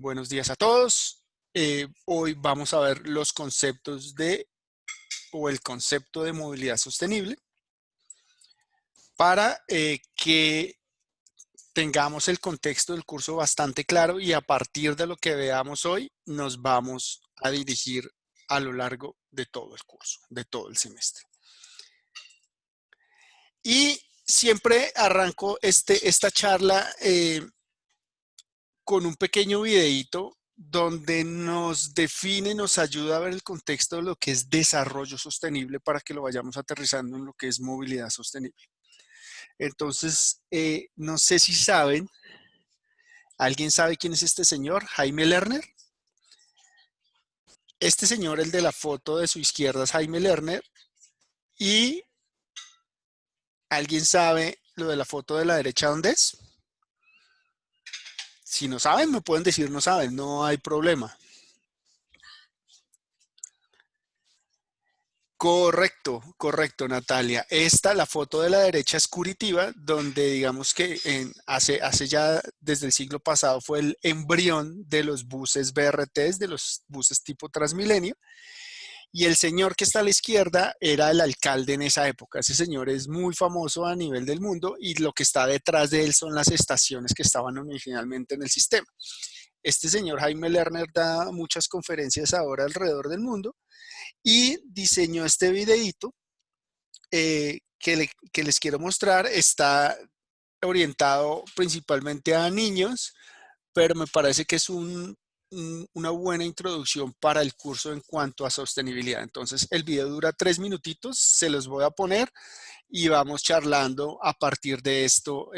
Buenos días a todos. Hoy vamos a ver los conceptos el concepto de movilidad sostenible para que tengamos el contexto del curso bastante claro y a partir de lo que veamos hoy nos vamos a dirigir a lo largo de todo el curso, de todo el semestre. Y siempre arranco esta charla con un pequeño videíto donde nos define, nos ayuda a ver el contexto de lo que es desarrollo sostenible para que lo vayamos aterrizando en lo que es movilidad sostenible. Entonces, no sé si saben, ¿alguien sabe quién es este señor? Jaime Lerner. Este señor, el de la foto de su izquierda, es Jaime Lerner. ¿Y alguien sabe lo de la foto de la derecha dónde es? Si no saben, me pueden decir no saben, no hay problema. Correcto, Natalia. La foto de la derecha es Curitiba, donde digamos que hace ya desde el siglo pasado fue el embrión de los buses BRTs, de los buses tipo Transmilenio. Y el señor que está a la izquierda era el alcalde en esa época. Ese señor es muy famoso a nivel del mundo y lo que está detrás de él son las estaciones que estaban originalmente en el sistema. Este señor Jaime Lerner da muchas conferencias ahora alrededor del mundo y diseñó este videíto que les quiero mostrar. Está orientado principalmente a niños, pero me parece que es una buena introducción para el curso en cuanto a sostenibilidad. Entonces, el video dura 3 minutitos, se los voy a poner y vamos charlando a partir de esto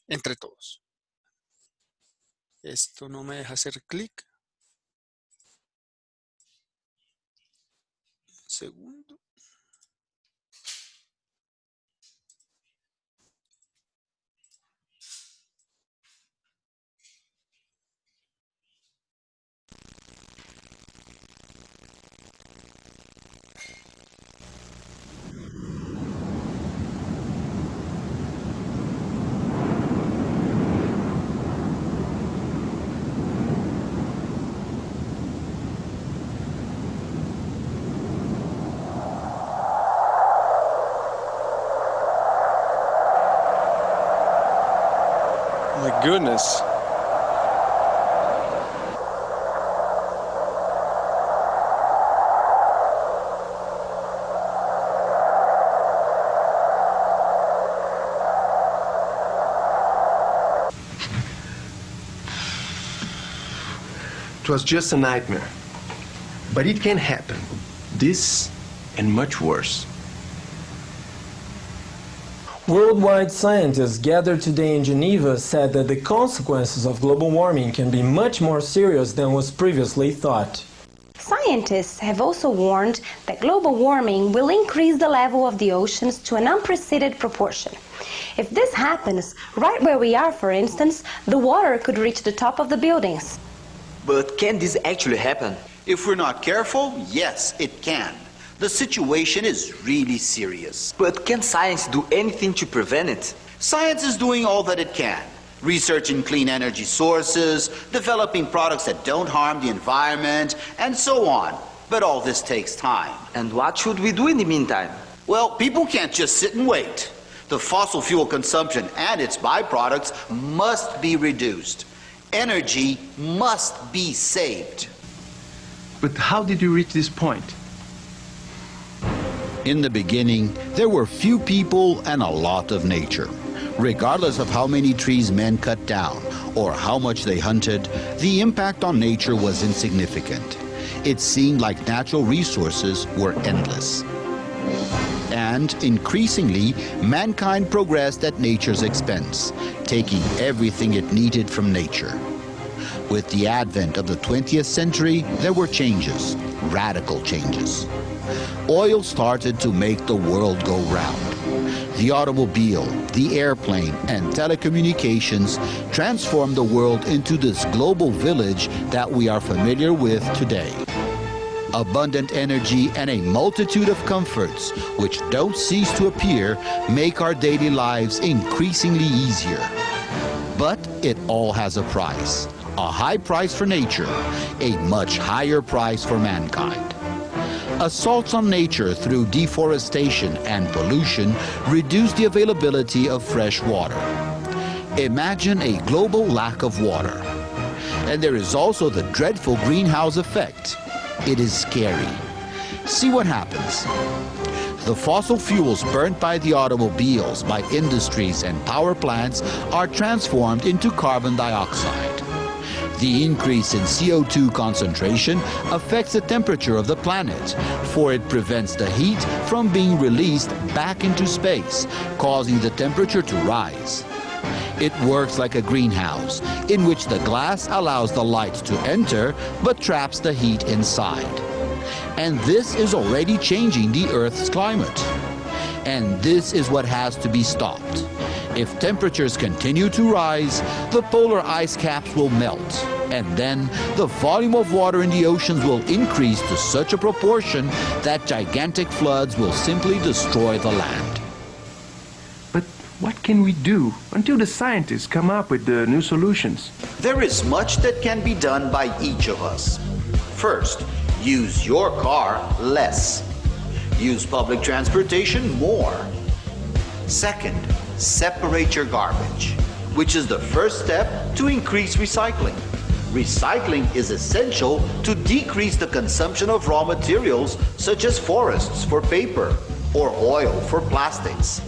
entre todos. Esto no me deja hacer clic. Un segundo. My goodness. It was just a nightmare. But it can happen. This and much worse. Worldwide scientists gathered today in Geneva said that the consequences of global warming can be much more serious than was previously thought. Scientists have also warned that global warming will increase the level of the oceans to an unprecedented proportion. If this happens, right where we are, for instance, the water could reach the top of the buildings. But can this actually happen? If we're not careful, yes, it can. The situation is really serious. But can science do anything to prevent it? Science is doing all that it can. Researching clean energy sources, developing products that don't harm the environment, and so on. But all this takes time. And what should we do in the meantime? Well, people can't just sit and wait. The fossil fuel consumption and its byproducts must be reduced. Energy must be saved. But how did you reach this point? In the beginning, there were few people and a lot of nature. Regardless of how many trees men cut down or how much they hunted, the impact on nature was insignificant. It seemed like natural resources were endless. And increasingly, mankind progressed at nature's expense, taking everything it needed from nature. With the advent of the 20th century, there were changes, radical changes. Oil started to make the world go round. The automobile, the airplane, and telecommunications transformed the world into this global village that we are familiar with today. Abundant energy and a multitude of comforts, which don't cease to appear, make our daily lives increasingly easier. But it all has a price. A high price for nature, a much higher price for mankind. Assaults on nature through deforestation and pollution reduce the availability of fresh water. Imagine a global lack of water. And there is also the dreadful greenhouse effect. It is scary. See what happens. The fossil fuels burnt by the automobiles, by industries and power plants are transformed into carbon dioxide. The increase in CO2 concentration affects the temperature of the planet, for it prevents the heat from being released back into space, causing the temperature to rise. It works like a greenhouse, in which the glass allows the light to enter, but traps the heat inside. And this is already changing the Earth's climate. And this is what has to be stopped. If temperatures continue to rise, the polar ice caps will melt. And then the volume of water in the oceans will increase to such a proportion that gigantic floods will simply destroy the land. But what can we do until the scientists come up with the new solutions? There is much that can be done by each of us. First, use your car less. Use public transportation more. Second, separate your garbage, which is the first step to increase recycling. Recycling is essential to decrease the consumption of raw materials such as forests for paper or oil for plastics.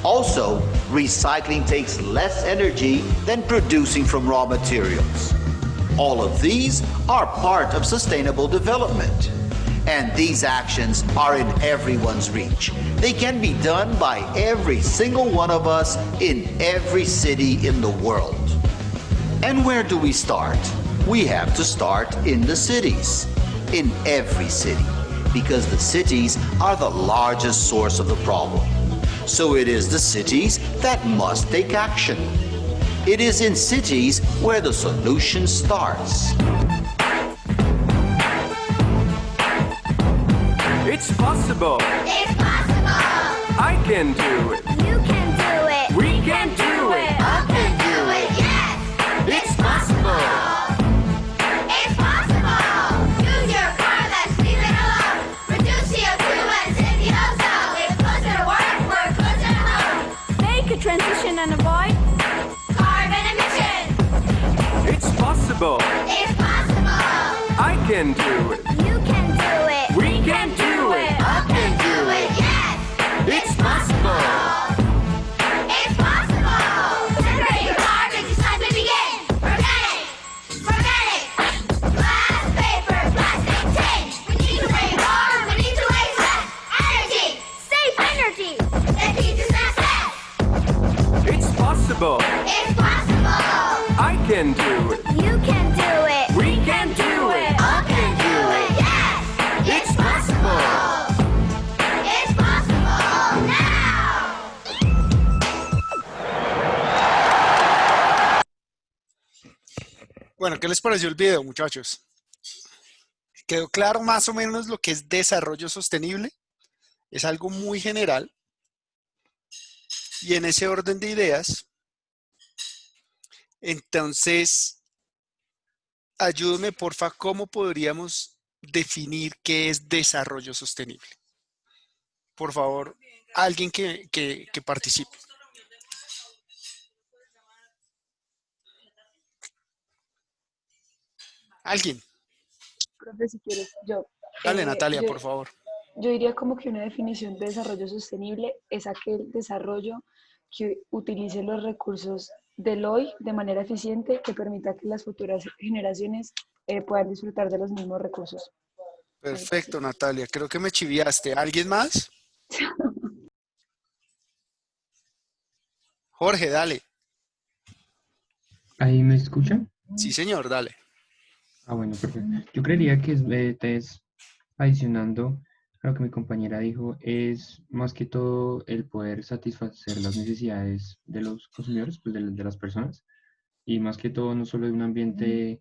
Also, recycling takes less energy than producing from raw materials. All of these are part of sustainable development. And these actions are in everyone's reach. They can be done by every single one of us in every city in the world. And where do we start? We have to start in the cities, in every city, because the cities are the largest source of the problem. So it is the cities that must take action. It is in cities where the solution starts. It's possible. It's possible. I can do it. You can do it. We can do it. I can do it. Yes. It's possible. It's possible. Use your car that's leaving alone. Reduce CO2 and save the ozone. Live closer to work. Work closer to home. Make a transition and avoid Carbon emissions. It's possible. It's possible. I can do it. You can do it. We can do it. I can do it. Yes. It's possible. It's possible. Separate your garbage. It's time to begin. Organic. Organic. Glass, paper, plastic, tin. We need to weigh more. We need to waste less. Energy. safe energy. That teaches us that. It's possible. It's possible. I can do it. You can do it. We can do it. I can do it. Yes. It's possible. It's possible now. Bueno, ¿qué les pareció el video, muchachos? ¿Quedó claro más o menos lo que es desarrollo sostenible? Es algo muy general. Y en ese orden de ideas, entonces, ayúdeme, porfa, ¿cómo podríamos definir qué es desarrollo sostenible? Por favor, alguien que participe. ¿Alguien? Profe, si quieres, yo. Dale, Natalia, yo- por favor. Yo diría como que una definición de desarrollo sostenible es aquel desarrollo que utilice los recursos del hoy de manera eficiente que permita que las futuras generaciones puedan disfrutar de los mismos recursos. Perfecto, Natalia. Creo que me chiviaste. ¿Alguien más? Jorge, dale. ¿Ahí me escuchan? Sí, señor, dale. Ah, bueno, perfecto. Yo creería que es adicionando a lo que mi compañera dijo, es más que todo el poder satisfacer las necesidades de los consumidores, pues de las personas, y más que todo no solo de un ambiente,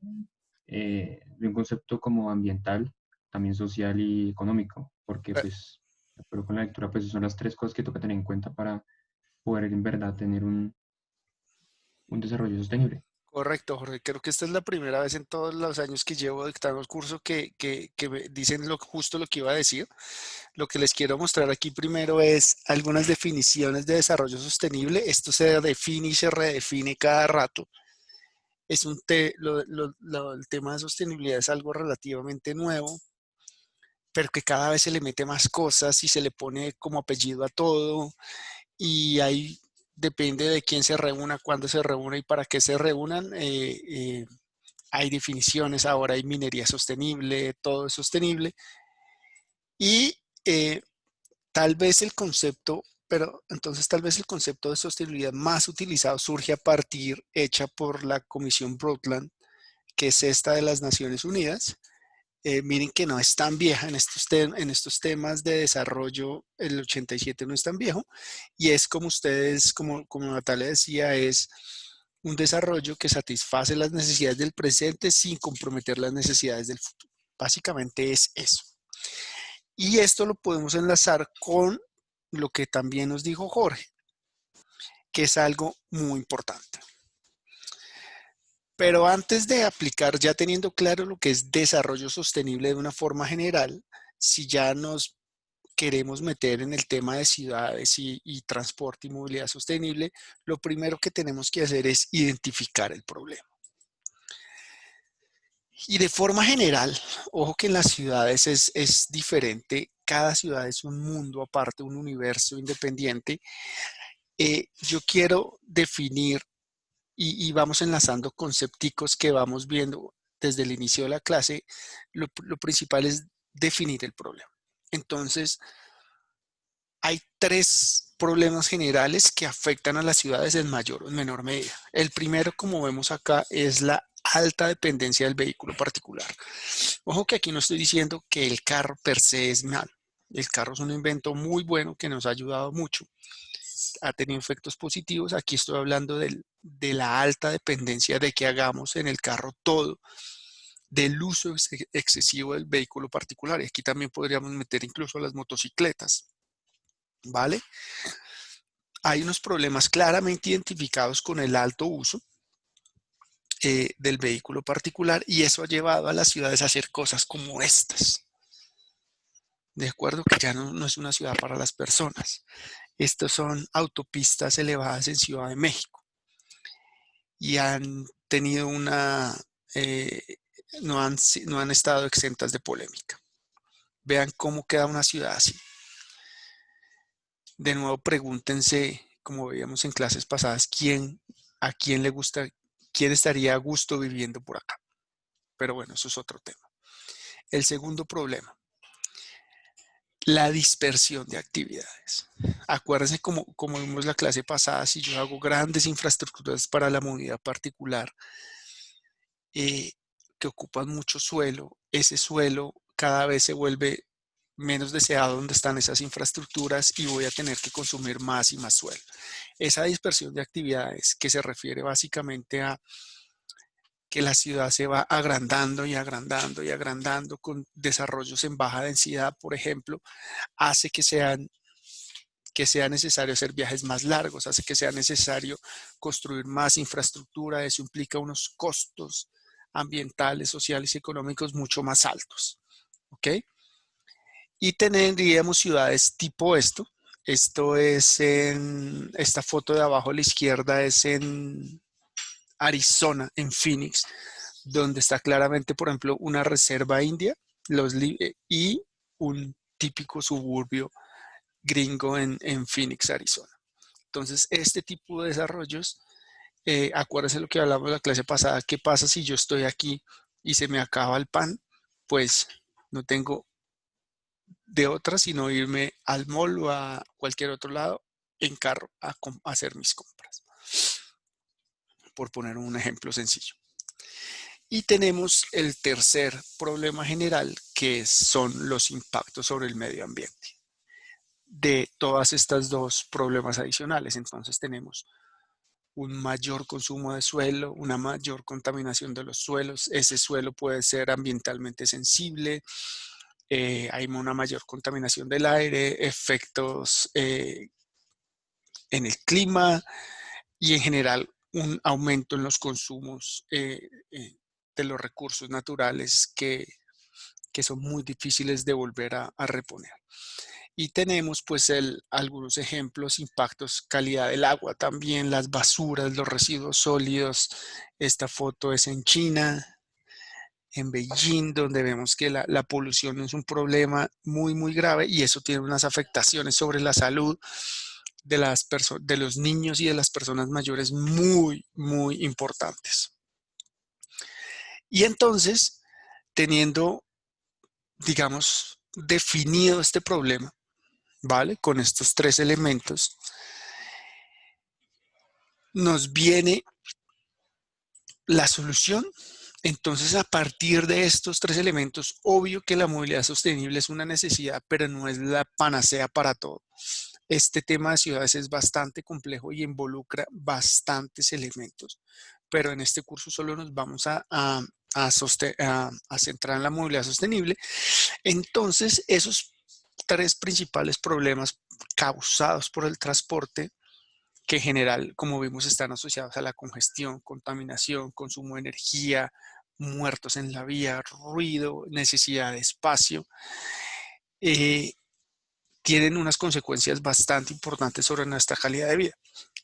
de un concepto como ambiental, también social y económico, porque pues, de acuerdo con la lectura, pues son las tres cosas que toca tener en cuenta para poder en verdad tener un desarrollo sostenible. Correcto, Jorge. Creo que esta es la primera vez en todos los años que llevo dictando el curso que me dicen justo lo que iba a decir. Lo que les quiero mostrar aquí primero es algunas definiciones de desarrollo sostenible. Esto se define y se redefine cada rato. Es el tema de sostenibilidad es algo relativamente nuevo, pero que cada vez se le mete más cosas y se le pone como apellido a todo. Y ahí depende de quién se reúna, cuándo se reúna y para qué se reúnan. Hay definiciones, ahora hay minería sostenible, todo es sostenible. Y tal vez el concepto, pero entonces tal vez el concepto de sostenibilidad más utilizado surge a partir, hecha por la Comisión Brundtland, que es esta de las Naciones Unidas. Miren que no es tan vieja en estos temas de desarrollo, el 87 no es tan viejo, y es como ustedes, como Natalia decía, es un desarrollo que satisface las necesidades del presente sin comprometer las necesidades del futuro. Básicamente es eso. Y esto lo podemos enlazar con lo que también nos dijo Jorge, que es algo muy importante. Pero antes de aplicar, ya teniendo claro lo que es desarrollo sostenible de una forma general, si ya nos queremos meter en el tema de ciudades y transporte y movilidad sostenible, lo primero que tenemos que hacer es identificar el problema. Y de forma general, ojo que en las ciudades es diferente, cada ciudad es un mundo aparte, un universo independiente. Yo quiero definir y vamos enlazando concepticos que vamos viendo desde el inicio de la clase. Lo principal es definir el problema. Entonces, hay 3 problemas generales que afectan a las ciudades en mayor o en menor medida. El primero, como vemos acá, es la alta dependencia del vehículo particular. Ojo que aquí no estoy diciendo que el carro per se es malo. El carro es un invento muy bueno que nos ha ayudado mucho. Ha tenido efectos positivos. Aquí estoy hablando de la alta dependencia de que hagamos en el carro todo, del uso excesivo del vehículo particular. Y aquí también podríamos meter incluso las motocicletas. ¿Vale? Hay unos problemas claramente identificados con el alto uso del vehículo particular y eso ha llevado a las ciudades a hacer cosas como estas. De acuerdo, que ya no es una ciudad para las personas. Estas son autopistas elevadas en Ciudad de México y han tenido no han estado exentas de polémica. Vean cómo queda una ciudad así. De nuevo, pregúntense, como veíamos en clases pasadas, a quién le gusta, quién estaría a gusto viviendo por acá. Pero bueno, eso es otro tema. El segundo problema, la dispersión de actividades. Acuérdense, como vimos la clase pasada, si yo hago grandes infraestructuras para la movilidad particular que ocupan mucho suelo, ese suelo cada vez se vuelve menos deseado donde están esas infraestructuras y voy a tener que consumir más y más suelo. Esa dispersión de actividades, que se refiere básicamente a que la ciudad se va agrandando y agrandando y agrandando con desarrollos en baja densidad, por ejemplo, hace que sea necesario hacer viajes más largos, hace que sea necesario construir más infraestructura. Eso implica unos costos ambientales, sociales y económicos mucho más altos. ¿Ok? Y tendríamos ciudades tipo esto. Esto es esta foto de abajo a la izquierda es en Arizona, en Phoenix, donde está claramente, por ejemplo, una reserva india y un típico suburbio gringo en Phoenix, Arizona. Entonces, este tipo de desarrollos, acuérdense lo que hablamos en la clase pasada, ¿qué pasa si yo estoy aquí y se me acaba el pan? Pues no tengo de otra sino irme al mall o a cualquier otro lado en carro a hacer mis compras, por poner un ejemplo sencillo. Y tenemos el tercer problema general, que son los impactos sobre el medio ambiente de todas estas 2 problemas adicionales. Entonces tenemos un mayor consumo de suelo, una mayor contaminación de los suelos. Ese suelo puede ser ambientalmente sensible. Hay una mayor contaminación del aire, efectos en el clima y en general un aumento en los consumos de los recursos naturales que son muy difíciles de volver a reponer. Y tenemos pues algunos ejemplos, impactos, calidad del agua también, las basuras, los residuos sólidos. Esta foto es en China, en Beijing, donde vemos que la polución es un problema muy, muy grave y eso tiene unas afectaciones sobre la salud de los niños y de las personas mayores muy, muy importantes. Y entonces, teniendo, digamos, definido este problema, ¿vale? Con estos tres elementos, nos viene la solución. Entonces, a partir de estos tres elementos, obvio que la movilidad sostenible es una necesidad, pero no es la panacea para todo. Este tema de ciudades es bastante complejo y involucra bastantes elementos, pero en este curso solo nos vamos a centrar en la movilidad sostenible. Entonces, esos tres principales problemas causados por el transporte, que en general, como vimos, están asociados a la congestión, contaminación, consumo de energía, muertos en la vía, ruido, necesidad de espacio, tienen unas consecuencias bastante importantes sobre nuestra calidad de vida.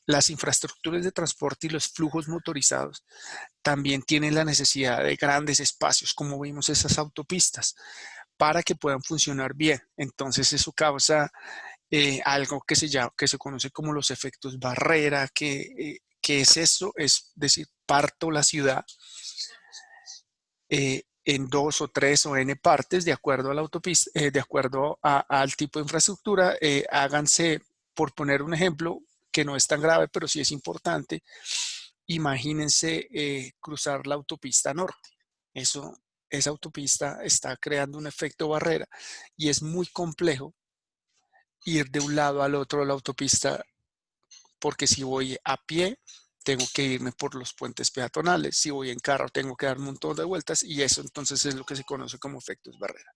Las infraestructuras de transporte y los flujos motorizados también tienen la necesidad de grandes espacios, como vimos esas autopistas, para que puedan funcionar bien. Entonces eso causa algo que se conoce como los efectos barrera, que es eso, es decir, parto la ciudad en 2 o 3 o n partes de acuerdo a la autopista, de acuerdo al tipo de infraestructura. Háganse, por poner un ejemplo que no es tan grave, pero sí es importante, imagínense cruzar la autopista norte. Esa autopista está creando un efecto barrera y es muy complejo ir de un lado al otro de la autopista, porque si voy a pie, tengo que irme por los puentes peatonales. Si voy en carro, tengo que dar un montón de vueltas y eso entonces es lo que se conoce como efectos barrera.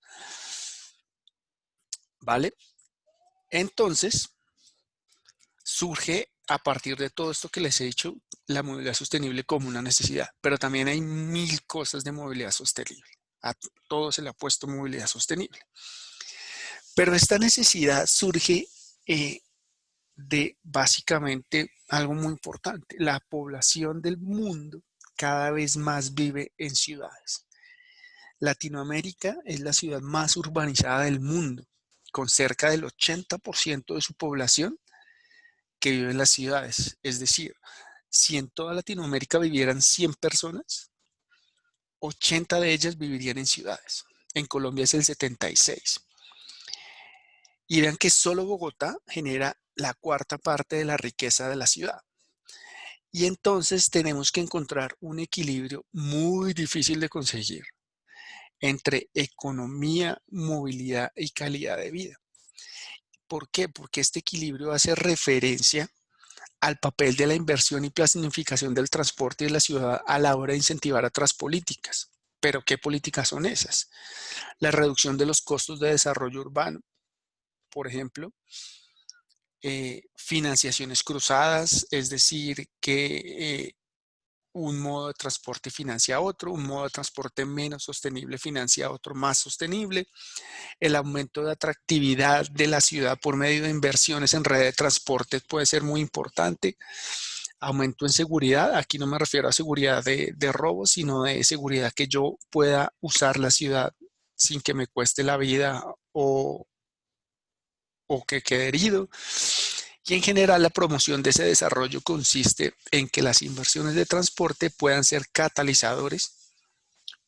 ¿Vale? Entonces, surge a partir de todo esto que les he dicho, la movilidad sostenible como una necesidad, pero también hay 1000 cosas de movilidad sostenible. A todo se le ha puesto movilidad sostenible. Pero esta necesidad surge de básicamente algo muy importante. La población del mundo cada vez más vive en ciudades. Latinoamérica es la ciudad más urbanizada del mundo, con cerca del 80% de su población que vive en las ciudades. Es decir, si en toda Latinoamérica vivieran 100 personas, 80 de ellas vivirían en ciudades. En Colombia es el 76%. Y vean que solo Bogotá genera la cuarta parte de la riqueza de la ciudad. Y entonces tenemos que encontrar un equilibrio muy difícil de conseguir entre economía, movilidad y calidad de vida. ¿Por qué? Porque este equilibrio hace referencia al papel de la inversión y planificación del transporte de la ciudad a la hora de incentivar otras políticas. ¿Pero qué políticas son esas? La reducción de los costos de desarrollo urbano, por ejemplo, financiaciones cruzadas, es decir, que un modo de transporte financia a otro, un modo de transporte menos sostenible financia a otro más sostenible, el aumento de atractividad de la ciudad por medio de inversiones en red de transporte puede ser muy importante, aumento en seguridad, aquí no me refiero a seguridad de robos, sino de seguridad que yo pueda usar la ciudad sin que me cueste la vida o que quede herido. Y en general la promoción de ese desarrollo consiste en que las inversiones de transporte puedan ser catalizadores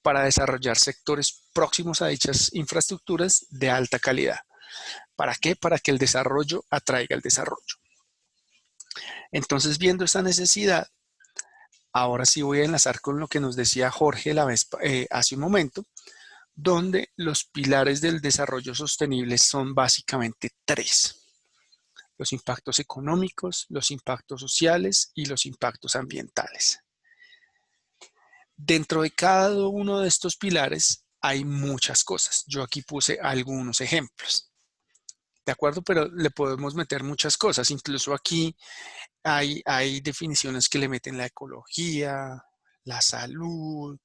para desarrollar sectores próximos a dichas infraestructuras de alta calidad. ¿Para qué? Para que el desarrollo atraiga el desarrollo. Entonces, viendo esta necesidad, ahora sí voy a enlazar con lo que nos decía Jorge hace un momento, donde los pilares del desarrollo sostenible son básicamente 3. Los impactos económicos, los impactos sociales y los impactos ambientales. Dentro de cada uno de estos pilares hay muchas cosas. Yo aquí puse algunos ejemplos. ¿De acuerdo? Pero le podemos meter muchas cosas. Incluso aquí hay definiciones que le meten la ecología, la salud,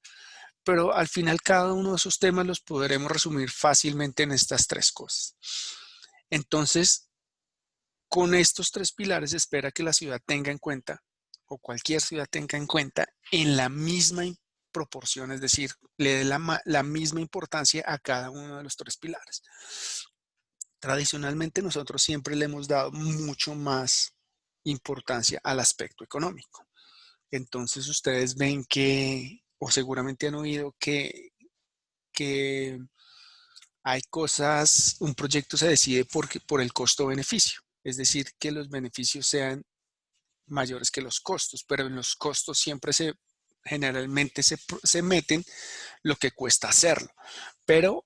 pero al final cada uno de esos temas los podremos resumir fácilmente en estas tres cosas. Entonces, con estos tres pilares se espera que la ciudad tenga en cuenta, o cualquier ciudad tenga en cuenta, en la misma proporción, es decir, le dé la misma importancia a cada uno de los tres pilares. Tradicionalmente nosotros siempre le hemos dado mucho más importancia al aspecto económico. Entonces ustedes ven que, o seguramente han oído que hay cosas, un proyecto se decide por el costo-beneficio, es decir, que los beneficios sean mayores que los costos, pero en los costos siempre generalmente se meten lo que cuesta hacerlo, pero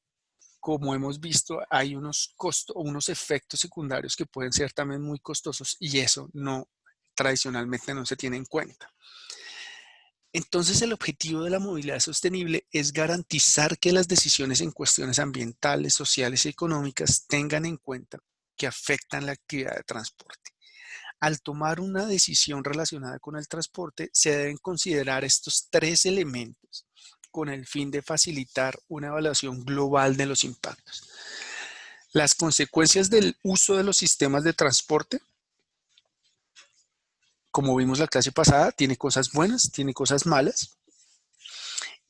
como hemos visto, hay unos costos o unos efectos secundarios que pueden ser también muy costosos y eso tradicionalmente no se tiene en cuenta. Entonces, el objetivo de la movilidad sostenible es garantizar que las decisiones en cuestiones ambientales, sociales y económicas tengan en cuenta que afectan la actividad de transporte. Al tomar una decisión relacionada con el transporte, se deben considerar estos tres elementos con el fin de facilitar una evaluación global de los impactos. Las consecuencias del uso de los sistemas de transporte, como vimos la clase pasada, tiene cosas buenas, tiene cosas malas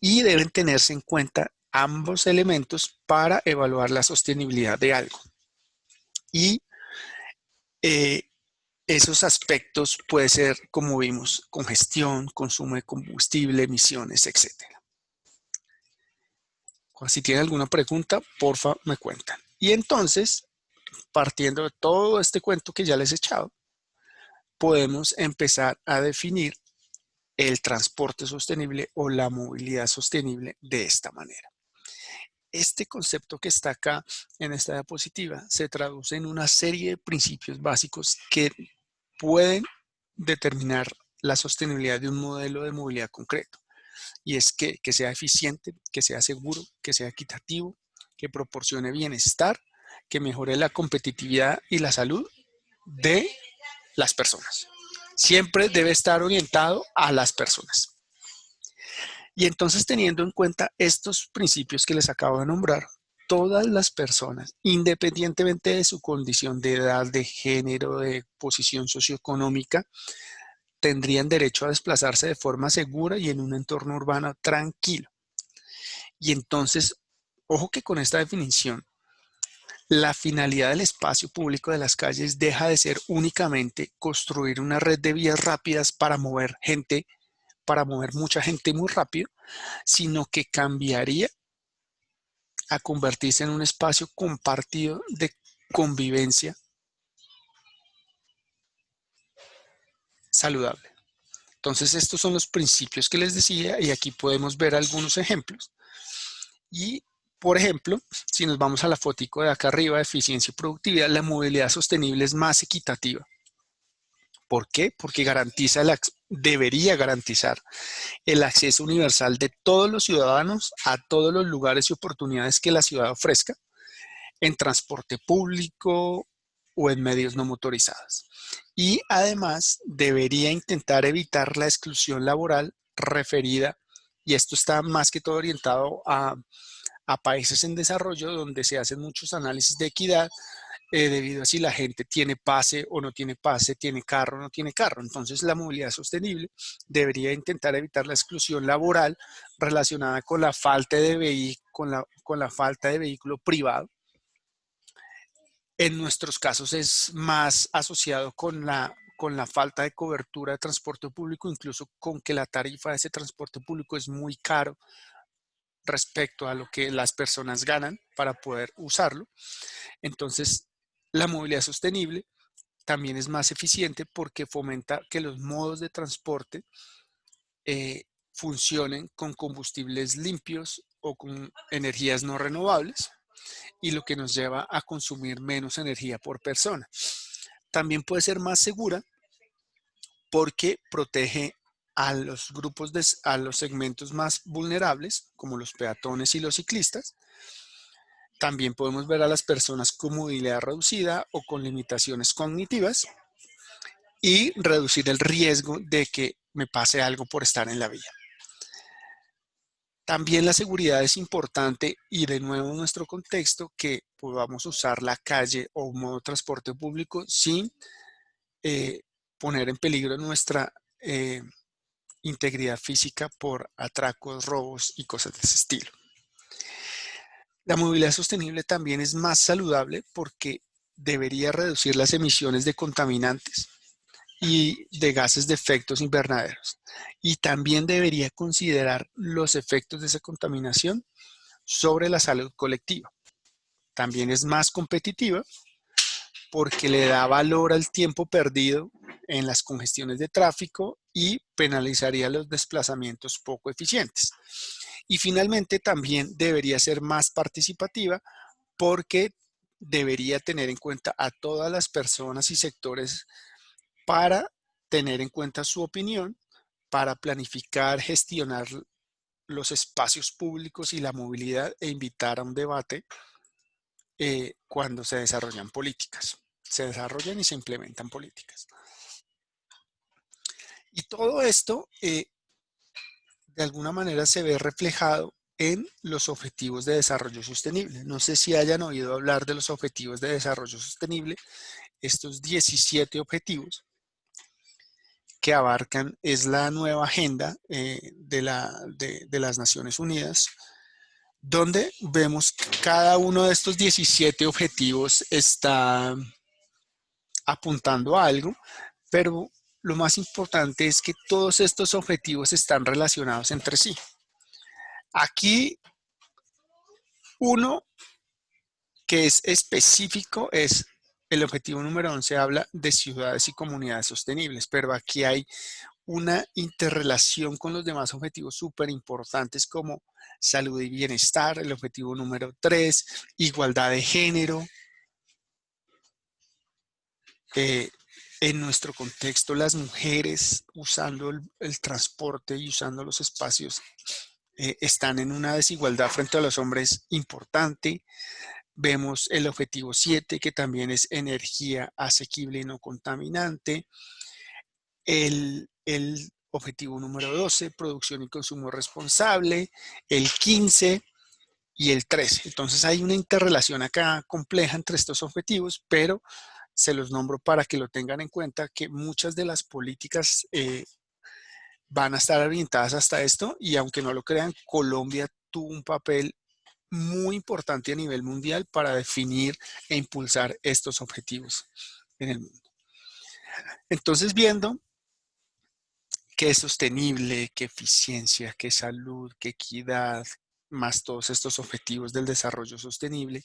y deben tenerse en cuenta ambos elementos para evaluar la sostenibilidad de algo. Y esos aspectos puede ser, como vimos, congestión, consumo de combustible, emisiones, etc. Si tienen alguna pregunta, porfa, me cuentan. Y entonces, partiendo de todo este cuento que ya les he echado, podemos empezar a definir el transporte sostenible o la movilidad sostenible de esta manera. Este concepto que está acá en esta diapositiva se traduce en una serie de principios básicos que pueden determinar la sostenibilidad de un modelo de movilidad concreto. Y es que sea eficiente, que sea seguro, que sea equitativo, que proporcione bienestar, que mejore la competitividad y la salud de las personas. Siempre debe estar orientado a las personas. Y entonces, teniendo en cuenta estos principios que les acabo de nombrar, todas las personas, independientemente de su condición de edad, de género, de posición socioeconómica, tendrían derecho a desplazarse de forma segura y en un entorno urbano tranquilo. Y entonces, ojo que con esta definición, la finalidad del espacio público de las calles deja de ser únicamente construir una red de vías rápidas para mover mucha gente muy rápido, sino que cambiaría a convertirse en un espacio compartido de convivencia saludable. Entonces, estos son los principios que les decía y aquí podemos ver algunos ejemplos. Y, por ejemplo, si nos vamos a la fotico de acá arriba, eficiencia y productividad, la movilidad sostenible es más equitativa. ¿Por qué? Porque debería garantizar el acceso universal de todos los ciudadanos a todos los lugares y oportunidades que la ciudad ofrezca en transporte público o en medios no motorizados. Y además debería intentar evitar la exclusión laboral referida, y esto está más que todo orientado a países en desarrollo donde se hacen muchos análisis de equidad debido a si la gente tiene pase o no tiene pase, tiene carro o no tiene carro. Entonces, la movilidad sostenible debería intentar evitar la exclusión laboral relacionada con la falta de, con la falta de vehículo privado. En nuestros casos es más asociado con la falta de cobertura de transporte público, incluso con que la tarifa de ese transporte público es muy caro respecto a lo que las personas ganan para poder usarlo. Entonces, la movilidad sostenible también es más eficiente porque fomenta que los modos de transporte funcionen con combustibles limpios o con energías no renovables, y lo que nos lleva a consumir menos energía por persona. También puede ser más segura porque protege a los a los segmentos más vulnerables, como los peatones y los ciclistas. También podemos ver a las personas con movilidad reducida o con limitaciones cognitivas y reducir el riesgo de que me pase algo por estar en la vía. También la seguridad es importante y de nuevo en nuestro contexto que podamos usar la calle o un modo de transporte público sin poner en peligro nuestra integridad física por atracos, robos y cosas de ese estilo. La movilidad sostenible también es más saludable porque debería reducir las emisiones de contaminantes y de gases de efectos invernaderos. Y también debería considerar los efectos de esa contaminación sobre la salud colectiva. También es más competitiva porque le da valor al tiempo perdido en las congestiones de tráfico y penalizaría los desplazamientos poco eficientes. Y finalmente también debería ser más participativa porque debería tener en cuenta a todas las personas y sectores para tener en cuenta su opinión, para planificar, gestionar los espacios públicos y la movilidad e invitar a un debate cuando se desarrollan políticas. Se desarrollan y se implementan políticas. Y todo esto de alguna manera se ve reflejado en los objetivos de desarrollo sostenible. No sé si hayan oído hablar de los objetivos de desarrollo sostenible, estos 17 objetivos que abarcan, es la nueva agenda de las Naciones Unidas, donde vemos que cada uno de estos 17 objetivos está apuntando a algo, pero lo más importante es que todos estos objetivos están relacionados entre sí. Aquí uno que es específico es el objetivo número 11, habla de ciudades y comunidades sostenibles, pero aquí hay una interrelación con los demás objetivos súper importantes como salud y bienestar, el objetivo número 3, igualdad de género. En nuestro contexto, las mujeres usando el transporte y usando los espacios están en una desigualdad frente a los hombres importante. Vemos el objetivo 7, que también es energía asequible y no contaminante. El objetivo número 12, producción y consumo responsable. El 15 y el 13. Entonces hay una interrelación acá compleja entre estos objetivos, pero se los nombro para que lo tengan en cuenta, que muchas de las políticas van a estar orientadas hasta esto, y aunque no lo crean, Colombia tuvo un papel muy importante a nivel mundial para definir e impulsar estos objetivos en el mundo. Entonces, viendo qué es sostenible, qué eficiencia, qué salud, qué equidad, más todos estos objetivos del desarrollo sostenible,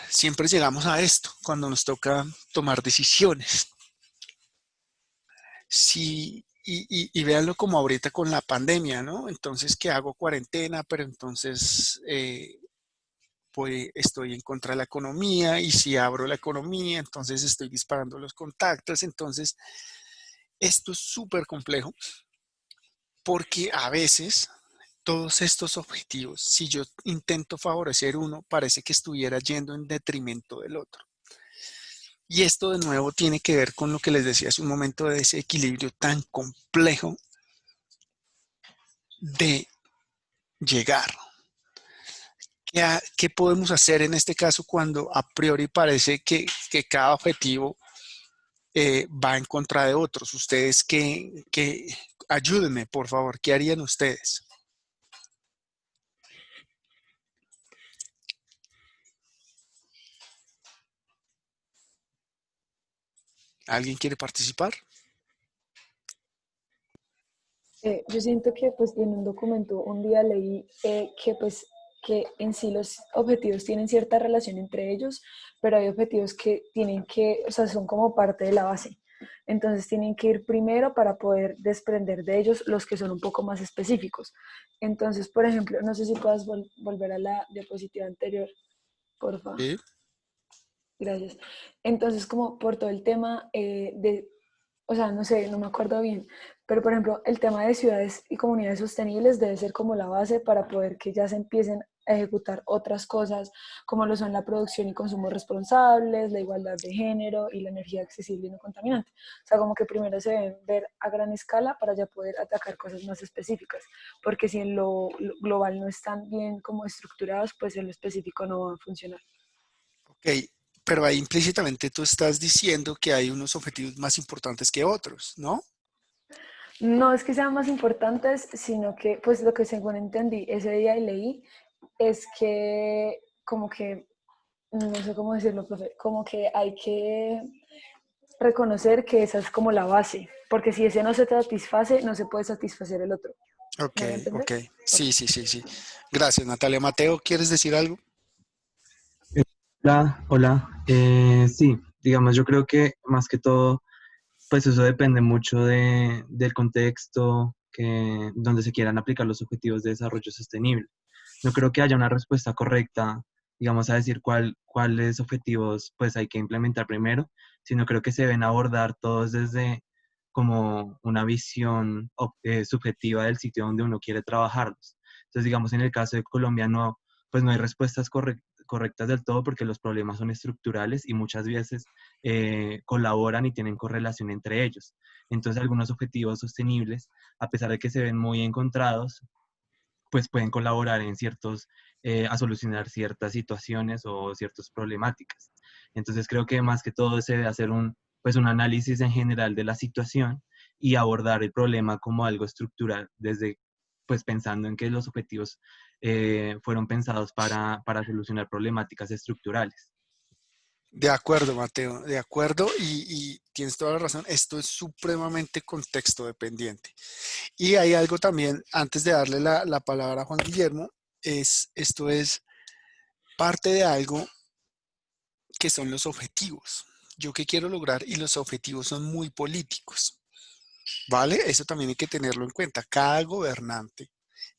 siempre llegamos a esto cuando nos toca tomar decisiones. Sí, y véanlo como ahorita con la pandemia, ¿no? Entonces, ¿qué hago? Cuarentena, pero entonces pues estoy en contra de la economía, y si abro la economía, entonces estoy disparando los contactos. Entonces, esto es súper complejo porque a veces todos estos objetivos, si yo intento favorecer uno, parece que estuviera yendo en detrimento del otro. Y esto de nuevo tiene que ver con lo que les decía hace un momento, de ese equilibrio tan complejo de llegar. ¿Qué podemos hacer en este caso cuando a priori parece que cada objetivo va en contra de otros? Ustedes ayúdenme, por favor, ¿qué harían ustedes? ¿Alguien quiere participar? Yo siento que pues en un documento un día leí que en sí los objetivos tienen cierta relación entre ellos, pero hay objetivos que o sea, son como parte de la base. Entonces tienen que ir primero para poder desprender de ellos los que son un poco más específicos. Entonces, por ejemplo, no sé si puedas volver a la diapositiva anterior, por favor. Sí. Gracias. Entonces, como por todo el tema o sea, no sé, no me acuerdo bien, pero por ejemplo, el tema de ciudades y comunidades sostenibles debe ser como la base para poder que ya se empiecen a ejecutar otras cosas como lo son la producción y consumo responsables, la igualdad de género y la energía accesible y no contaminante. O sea, como que primero se deben ver a gran escala para ya poder atacar cosas más específicas, porque si en lo global no están bien como estructurados, pues en lo específico no va a funcionar. Ok, pero ahí implícitamente tú estás diciendo que hay unos objetivos más importantes que otros, ¿no? No es que sean más importantes, sino que, pues lo que según entendí ese día y leí, es que como que, no sé cómo decirlo, profe, como que hay que reconocer que esa es como la base, porque si ese no se satisface, no se puede satisfacer el otro. Ok, ¿Me voy a entender? ok. Ok. Sí, sí, sí, sí. Gracias, Natalia. Mateo, ¿quieres decir algo? Hola, hola. Sí, digamos, yo creo que más que todo, pues eso depende mucho del contexto donde se quieran aplicar los objetivos de desarrollo sostenible. No creo que haya una respuesta correcta, digamos, a decir cuáles objetivos pues hay que implementar primero, sino creo que se deben abordar todos desde como una visión subjetiva del sitio donde uno quiere trabajarlos. Entonces, digamos, en el caso de Colombia no, pues no hay respuestas correctas del todo porque los problemas son estructurales y muchas veces colaboran y tienen correlación entre ellos. Entonces, algunos objetivos sostenibles, a pesar de que se ven muy encontrados, pues pueden colaborar en a solucionar ciertas situaciones o ciertas problemáticas. Entonces creo que más que todo se debe hacer pues un análisis en general de la situación y abordar el problema como algo estructural, pues pensando en que los objetivos fueron pensados para solucionar problemáticas estructurales. De acuerdo, Mateo, de acuerdo, y tienes toda la razón, esto es supremamente contexto dependiente. Y hay algo también, antes de darle la palabra a Juan Guillermo, esto es parte de algo que son los objetivos. Yo qué quiero lograr y los objetivos son muy políticos, ¿vale? Eso también hay que tenerlo en cuenta. Cada gobernante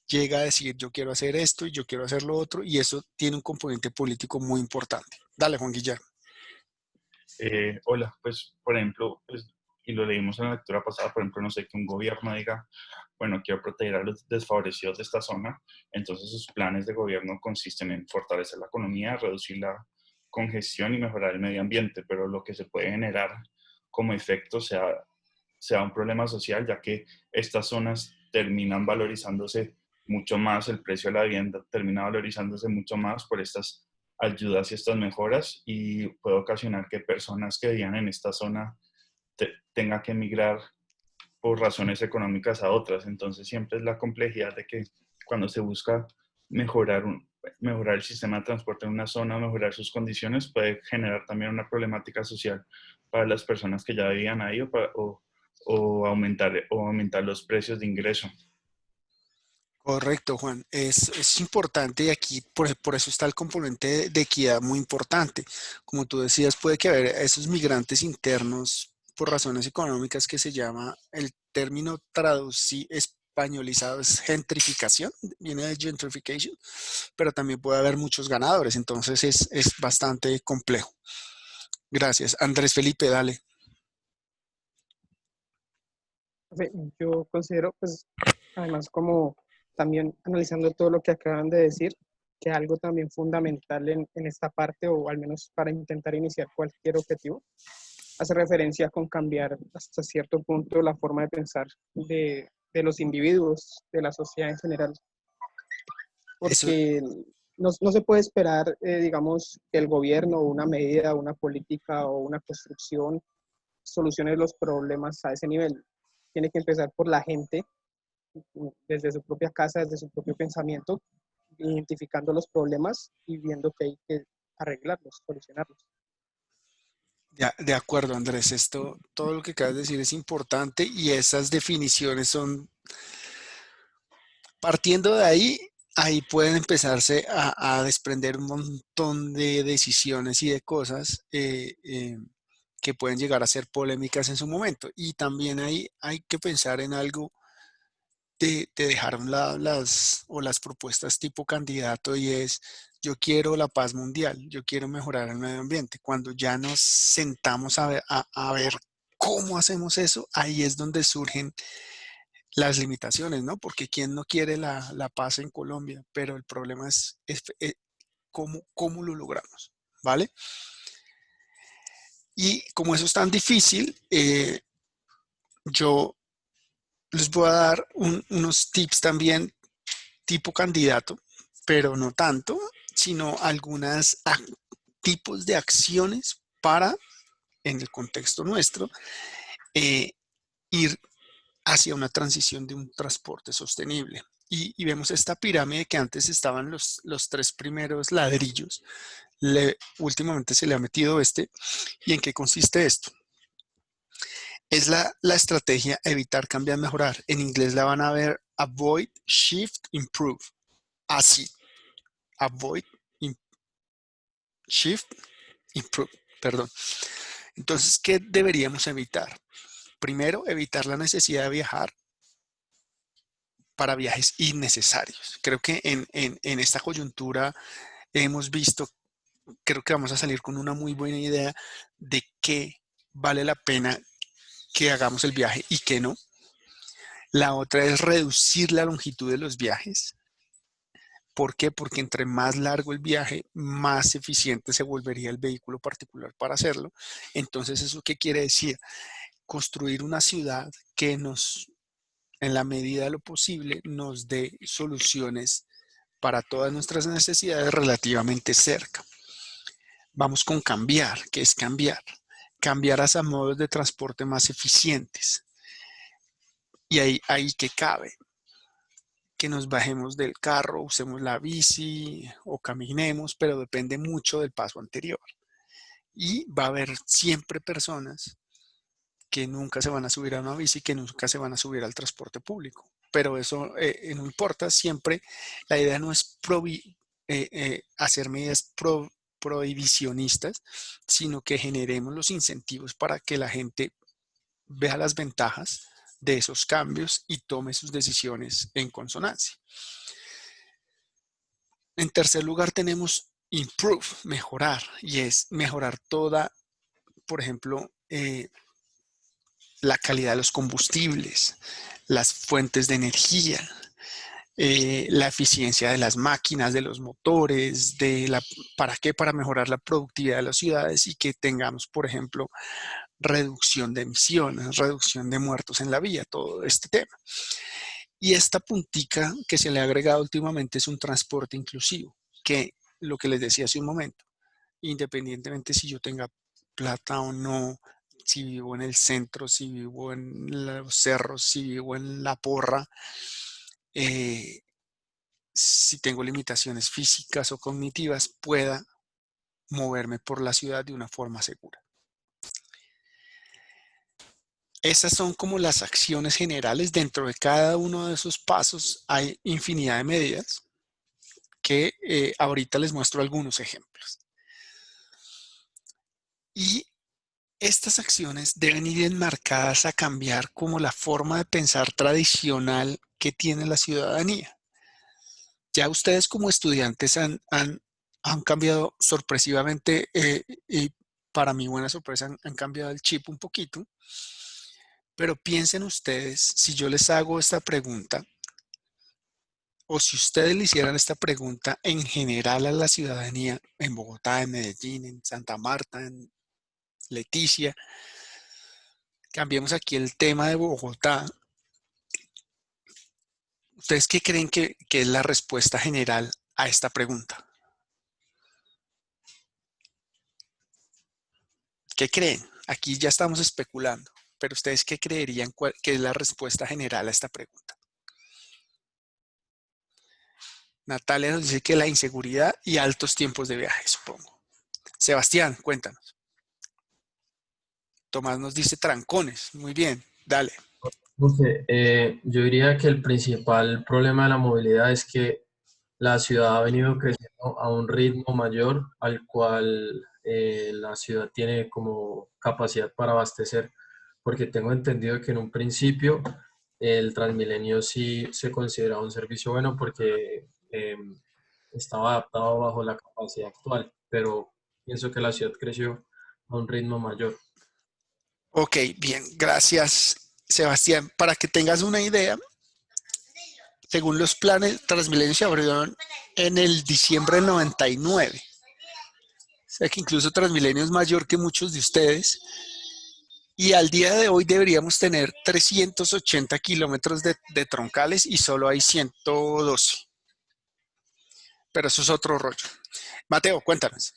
llega a decir yo quiero hacer esto y yo quiero hacer lo otro y eso tiene un componente político muy importante. Dale, Juan Guillermo. Hola, pues por ejemplo, pues, y lo leímos en la lectura pasada, por ejemplo, no sé, que un gobierno diga, bueno, quiero proteger a los desfavorecidos de esta zona, entonces sus planes de gobierno consisten en fortalecer la economía, reducir la congestión y mejorar el medio ambiente, pero lo que se puede generar como efecto sea un problema social, ya que estas zonas terminan valorizándose mucho más, el precio de la vivienda termina valorizándose mucho más por estas ayudas y estas mejoras y puede ocasionar que personas que vivían en esta zona tengan que emigrar por razones económicas a otras. Entonces siempre es la complejidad de que cuando se busca mejorar el sistema de transporte en una zona, mejorar sus condiciones, puede generar también una problemática social para las personas que ya vivían ahí o aumentar los precios de ingreso. Correcto, Juan. Es importante y aquí por eso está el componente de equidad muy importante. Como tú decías, puede que haber esos migrantes internos por razones económicas que se llama, el término españolizado es gentrificación, viene de gentrification, pero también puede haber muchos ganadores, entonces es bastante complejo. Gracias. Andrés Felipe, dale. Yo considero, pues, además como también analizando todo lo que acaban de decir, que algo también fundamental en esta parte, o al menos para intentar iniciar cualquier objetivo, hace referencia con cambiar hasta cierto punto la forma de pensar de los individuos, de la sociedad en general. Eso, Porque no se puede esperar, digamos, que el gobierno, una medida, una política o una construcción solucione los problemas a ese nivel. Tiene que empezar por la gente, desde su propia casa, desde su propio pensamiento, identificando los problemas y viendo que hay que arreglarlos, solucionarlos. de acuerdo, Andrés, todo lo que acabas de decir es importante y esas definiciones son, partiendo de ahí, ahí pueden empezarse a desprender un montón de decisiones y de cosas que pueden llegar a ser polémicas en su momento. Y también hay que pensar en algo de dejar a un lado las propuestas tipo candidato y es, yo quiero la paz mundial, yo quiero mejorar el medio ambiente. Cuando ya nos sentamos a ver cómo hacemos eso, ahí es donde surgen las limitaciones, ¿no? Porque ¿quién no quiere la paz en Colombia? Pero el problema es cómo lo logramos, ¿vale? Y como eso es tan difícil, yo les voy a dar unos tips también tipo candidato, pero no tanto, sino algunos tipos de acciones para, en el contexto nuestro, ir hacia una transición de un transporte sostenible. Y vemos esta pirámide que antes estaban los tres primeros ladrillos. Últimamente se le ha metido este. ¿Y en qué consiste esto? Es la estrategia evitar, cambiar, mejorar. En inglés la van a ver avoid, shift, improve. Así. Avoid, shift, improve. Perdón. Entonces, ¿qué deberíamos evitar? Primero, evitar la necesidad de viajar para viajes innecesarios. Creo que en esta coyuntura hemos visto, creo que vamos a salir con una muy buena idea de qué vale la pena que hagamos el viaje y qué no. La otra es reducir la longitud de los viajes. ¿Por qué? Porque entre más largo el viaje, más eficiente se volvería el vehículo particular para hacerlo. Entonces, ¿eso qué quiere decir? Construir una ciudad que nos, en la medida de lo posible, nos dé soluciones para todas nuestras necesidades relativamente cerca. Vamos con cambiar. ¿Qué es cambiar? Cambiar hacia modos de transporte más eficientes. Y ahí que cabe. Que nos bajemos del carro, usemos la bici o caminemos, pero depende mucho del paso anterior. Y va a haber siempre personas que nunca se van a subir a una bici, que nunca se van a subir al transporte público. Pero eso no importa, siempre la idea no es hacer medidas prohibicionistas, sino que generemos los incentivos para que la gente vea las ventajas de esos cambios y tome sus decisiones en consonancia. En tercer lugar tenemos improve, mejorar, y es mejorar toda, por ejemplo, la calidad de los combustibles, las fuentes de energía, la eficiencia de las máquinas, de los motores, ¿para qué? Para mejorar la productividad de las ciudades y que tengamos, por ejemplo, reducción de emisiones, reducción de muertos en la vía, todo este tema. Y esta puntica que se le ha agregado últimamente es un transporte inclusivo, que lo que les decía hace un momento, independientemente si yo tenga plata o no, si vivo en el centro, si vivo en los cerros, si vivo en la porra, si tengo limitaciones físicas o cognitivas, pueda moverme por la ciudad de una forma segura. Esas son como las acciones generales. Dentro de cada uno de esos pasos hay infinidad de medidas que ahorita les muestro algunos ejemplos. Y estas acciones deben ir enmarcadas a cambiar como la forma de pensar tradicional que tiene la ciudadanía. Ya ustedes como estudiantes han cambiado sorpresivamente y para mi buena sorpresa han cambiado el chip un poquito. Pero piensen ustedes, si yo les hago esta pregunta, o si ustedes le hicieran esta pregunta en general a la ciudadanía en Bogotá, en Medellín, en Santa Marta, en Leticia, cambiemos aquí el tema de Bogotá. ¿Ustedes qué creen que es la respuesta general a esta pregunta? ¿Qué creen? Aquí ya estamos especulando, pero ¿ustedes qué creerían que es la respuesta general a esta pregunta? Natalia nos dice que la inseguridad y altos tiempos de viaje, supongo. Sebastián, cuéntanos. Tomás nos dice trancones. Muy bien, dale. Yo diría que el principal problema de la movilidad es que la ciudad ha venido creciendo a un ritmo mayor al cual la ciudad tiene como capacidad para abastecer, porque tengo entendido que en un principio el Transmilenio sí se consideraba un servicio bueno porque estaba adaptado bajo la capacidad actual, pero pienso que la ciudad creció a un ritmo mayor. Ok, bien, gracias Sebastián, para que tengas una idea, según los planes, Transmilenio se abrieron en el diciembre del 99. O sea que incluso Transmilenio es mayor que muchos de ustedes. Y al día de hoy deberíamos tener 380 kilómetros de troncales y solo hay 112. Pero eso es otro rollo. Mateo, cuéntanos.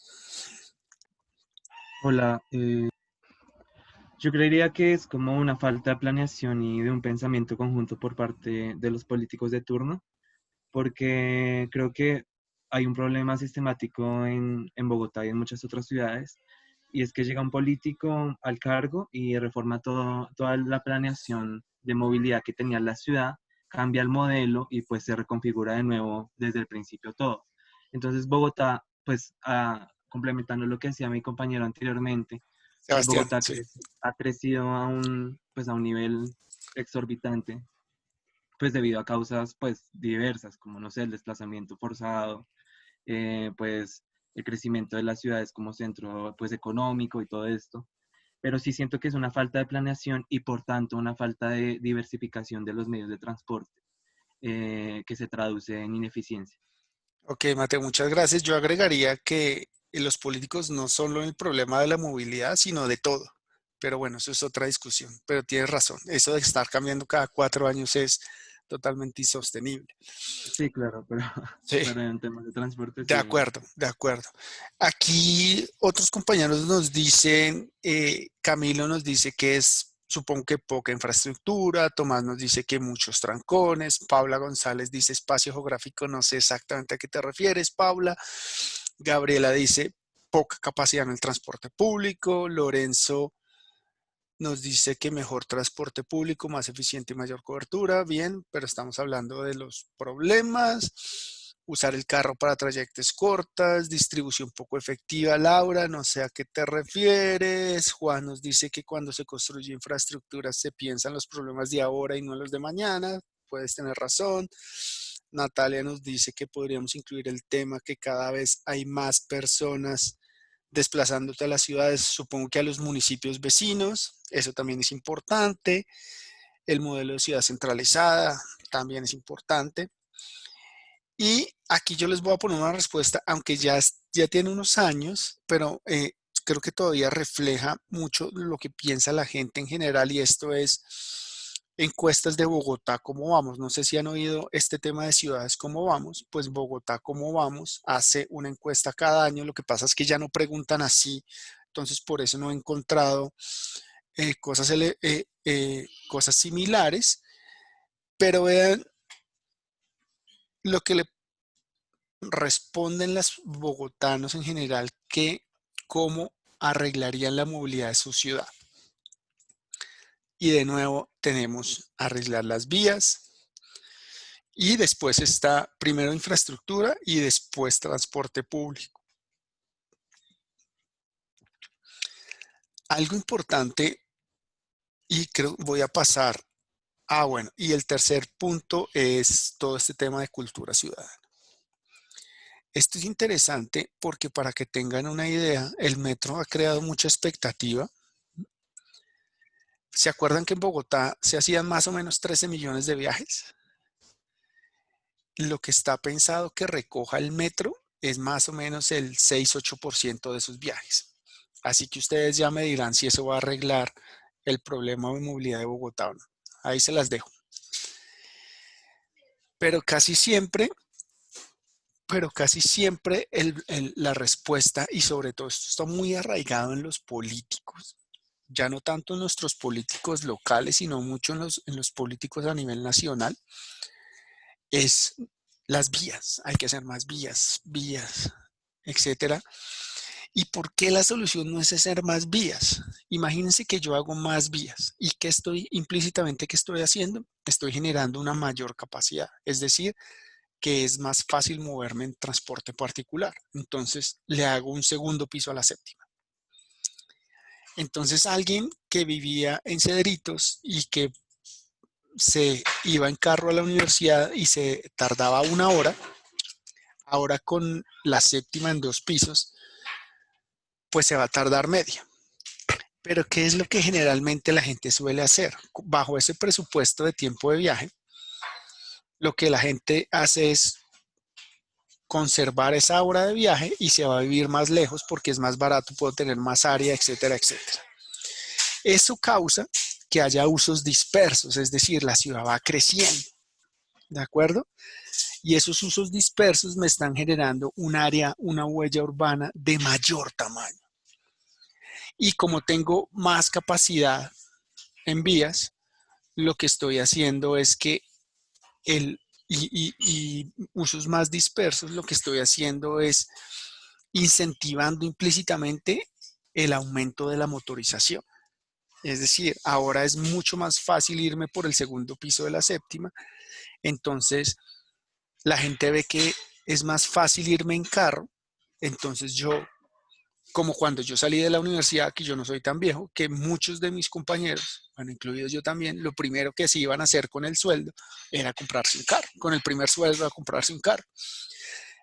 Hola, yo creería que es como una falta de planeación y de un pensamiento conjunto por parte de los políticos de turno, porque creo que hay un problema sistemático en Bogotá y en muchas otras ciudades, y es que llega un político al cargo y reforma toda la planeación de movilidad que tenía la ciudad, cambia el modelo y pues se reconfigura de nuevo desde el principio todo. Entonces Bogotá, pues complementando lo que decía mi compañero anteriormente, Sebastián, Bogotá sí. ha crecido pues a un nivel exorbitante, pues debido a causas pues diversas, como no sé, el desplazamiento forzado, pues el crecimiento de las ciudades como centro pues económico y todo esto. Pero sí siento que es una falta de planeación y por tanto una falta de diversificación de los medios de transporte, que se traduce en ineficiencia. Ok, Mateo, muchas gracias. Yo agregaría que los políticos no solo en el problema de la movilidad, sino de todo. Pero bueno, eso es otra discusión. Pero tienes razón. Eso de estar cambiando cada 4 años es totalmente insostenible. Sí, claro, pero, Sí. pero en temas de transporte De sí. acuerdo, de acuerdo. Aquí otros compañeros nos dicen, Camilo nos dice que es, supongo que poca infraestructura, Tomás nos dice que muchos trancones, Paula González dice espacio geográfico, no sé exactamente a qué te refieres, Paula. Gabriela dice poca capacidad en el transporte público, Lorenzo nos dice que mejor transporte público, más eficiente y mayor cobertura. Bien, pero estamos hablando de los problemas. Usar el carro para trayectos cortas, distribución poco efectiva. Laura, no sé a qué te refieres. Juan nos dice que cuando se construye infraestructura se piensa en los problemas de ahora y no en los de mañana. Puedes tener razón. Natalia nos dice que podríamos incluir el tema que cada vez hay más personas desplazándote a las ciudades, supongo que a los municipios vecinos, eso también es importante. El modelo de ciudad centralizada también es importante. Y aquí yo les voy a poner una respuesta, aunque ya tiene unos años, pero creo que todavía refleja mucho lo que piensa la gente en general, y esto es encuestas de Bogotá, ¿cómo vamos? No sé si han oído este tema de ciudades, ¿cómo vamos? Pues Bogotá, ¿cómo vamos? Hace una encuesta cada año, lo que pasa es que ya no preguntan así, entonces por eso no he encontrado cosas similares, pero vean lo que le responden los bogotanos en general, que cómo arreglarían la movilidad de su ciudad. Y de nuevo tenemos arreglar las vías y después está primero infraestructura y después transporte público. Algo importante, y creo voy a pasar, bueno, y el tercer punto es todo este tema de cultura ciudadana. Esto es interesante porque, para que tengan una idea, el metro ha creado mucha expectativa. ¿Se acuerdan que en Bogotá se hacían más o menos 13 millones de viajes? Lo que está pensado que recoja el metro es más o menos el 6-8% de esos viajes. Así que ustedes ya me dirán si eso va a arreglar el problema de movilidad de Bogotá o no. Ahí se las dejo. Pero casi siempre la respuesta, y sobre todo esto está muy arraigado en los políticos, ya no tanto en nuestros políticos locales, sino mucho en los políticos a nivel nacional, es las vías. Hay que hacer más vías, etcétera. ¿Y por qué la solución no es hacer más vías? Imagínense que yo hago más vías y que implícitamente, ¿qué estoy haciendo? Estoy generando una mayor capacidad, es decir, que es más fácil moverme en transporte particular. Entonces le hago un segundo piso a la séptima. Entonces alguien que vivía en Cedritos y que se iba en carro a la universidad y se tardaba 1 hora, ahora con la séptima en 2 pisos, pues se va a tardar media. Pero ¿qué es lo que generalmente la gente suele hacer? Bajo ese presupuesto de tiempo de viaje, lo que la gente hace es conservar esa hora de viaje y se va a vivir más lejos porque es más barato, puedo tener más área, etcétera, etcétera. Eso causa que haya usos dispersos, es decir, la ciudad va creciendo, ¿de acuerdo? Y esos usos dispersos me están generando un área, una huella urbana de mayor tamaño. Y como tengo más capacidad en vías, lo que estoy haciendo es que y usos más dispersos, lo que estoy haciendo es incentivando implícitamente el aumento de la motorización. Es decir, ahora es mucho más fácil irme por el segundo piso de la séptima. Entonces, la gente ve que es más fácil irme en carro. Entonces yo, como cuando yo salí de la universidad, que yo no soy tan viejo, que muchos de mis compañeros, bueno, incluidos yo también, lo primero que se iban a hacer con el sueldo era comprarse un carro. Con el primer sueldo a comprarse un carro.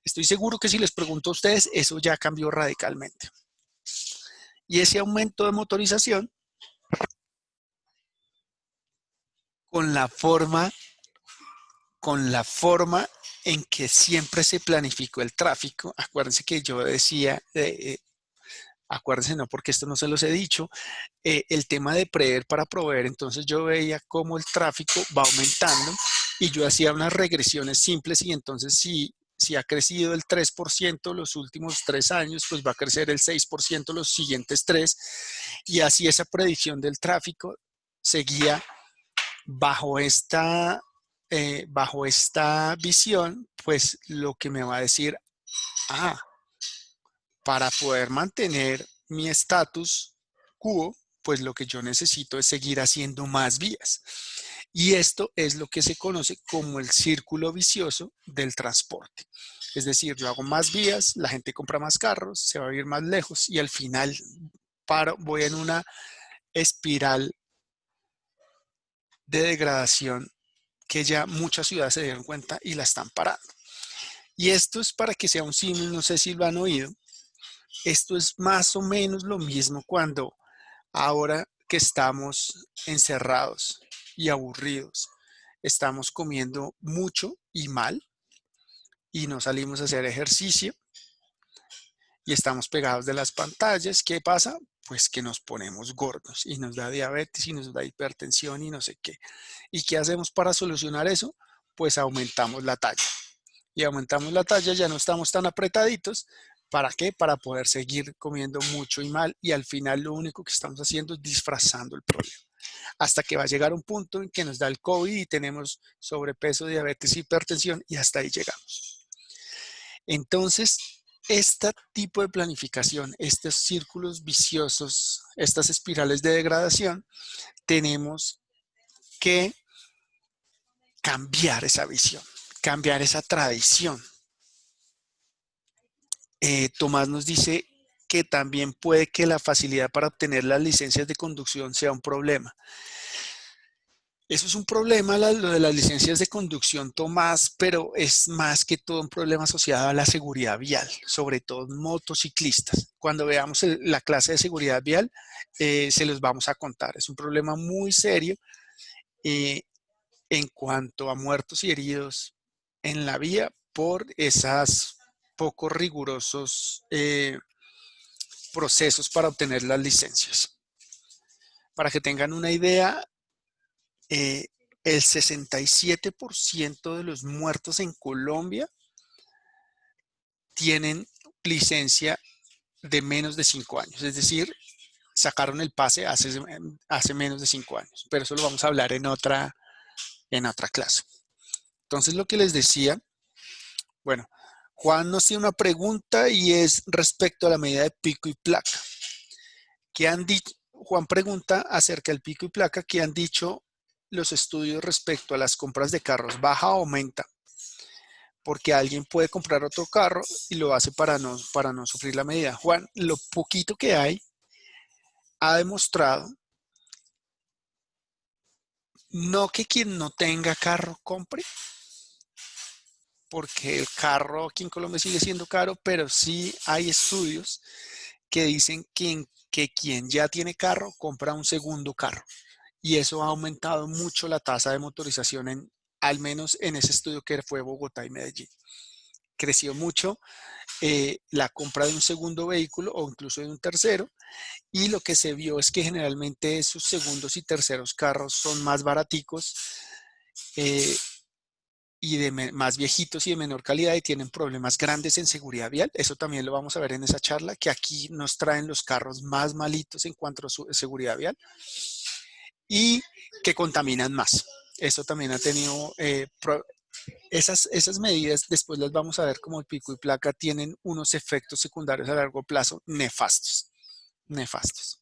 Estoy seguro que si les pregunto a ustedes, eso ya cambió radicalmente. Y ese aumento de motorización, con la forma en que siempre se planificó el tráfico, acuérdense que yo decía, acuérdense, no, porque esto no se los he dicho, el tema de prever para proveer, entonces yo veía cómo el tráfico va aumentando y yo hacía unas regresiones simples y entonces si ha crecido el 3% los últimos 3 años, pues va a crecer el 6% los siguientes 3 y así esa predicción del tráfico seguía bajo esta visión, pues lo que me va a decir, para poder mantener mi estatus quo, pues lo que yo necesito es seguir haciendo más vías. Y esto es lo que se conoce como el círculo vicioso del transporte. Es decir, yo hago más vías, la gente compra más carros, se va a ir más lejos y al final voy en una espiral de degradación que ya muchas ciudades se dieron cuenta y la están parando. Y esto es para que sea un símil, no sé si lo han oído. Esto es más o menos lo mismo cuando ahora que estamos encerrados y aburridos, estamos comiendo mucho y mal y no salimos a hacer ejercicio y estamos pegados de las pantallas. ¿Qué pasa? Pues que nos ponemos gordos y nos da diabetes y nos da hipertensión y no sé qué. ¿Y qué hacemos para solucionar eso? Pues aumentamos la talla. Y aumentamos la talla, ya no estamos tan apretaditos. ¿Para qué? Para poder seguir comiendo mucho y mal y al final lo único que estamos haciendo es disfrazando el problema. Hasta que va a llegar un punto en que nos da el COVID y tenemos sobrepeso, diabetes, hipertensión y hasta ahí llegamos. Entonces, este tipo de planificación, estos círculos viciosos, estas espirales de degradación, tenemos que cambiar esa visión, cambiar esa tradición. Tomás nos dice que también puede que la facilidad para obtener las licencias de conducción sea un problema. Eso es un problema, lo de las licencias de conducción, Tomás, pero es más que todo un problema asociado a la seguridad vial, sobre todo en motociclistas. Cuando veamos la clase de seguridad vial, se los vamos a contar. Es un problema muy serio en cuanto a muertos y heridos en la vía por esas poco rigurosos procesos para obtener las licencias. Para que tengan una idea, el 67% de los muertos en Colombia tienen licencia de menos de 5 años, es decir, sacaron el pase hace menos de 5 años, pero eso lo vamos a hablar en otra clase. Entonces, lo que les decía, bueno, Juan nos tiene una pregunta y es respecto a la medida de pico y placa. ¿Qué han dicho? Juan pregunta acerca del pico y placa, ¿qué han dicho los estudios respecto a las compras de carros? ¿Baja o aumenta? Porque alguien puede comprar otro carro y lo hace para no sufrir la medida. Juan, lo poquito que hay ha demostrado no que quien no tenga carro compre, porque el carro aquí en Colombia sigue siendo caro, pero sí hay estudios que dicen que que quien ya tiene carro compra un segundo carro. Y eso ha aumentado mucho la tasa de motorización, al menos en ese estudio que fue Bogotá y Medellín. Creció mucho la compra de un segundo vehículo o incluso de un tercero, y lo que se vio es que generalmente esos segundos y terceros carros son más baraticos y más viejitos y de menor calidad, y tienen problemas grandes en seguridad vial. Eso también lo vamos a ver en esa charla, que aquí nos traen los carros más malitos en cuanto a su seguridad vial y que contaminan más. Eso también ha tenido esas medidas, después las vamos a ver, como el pico y placa, tienen unos efectos secundarios a largo plazo nefastos. Nefastos.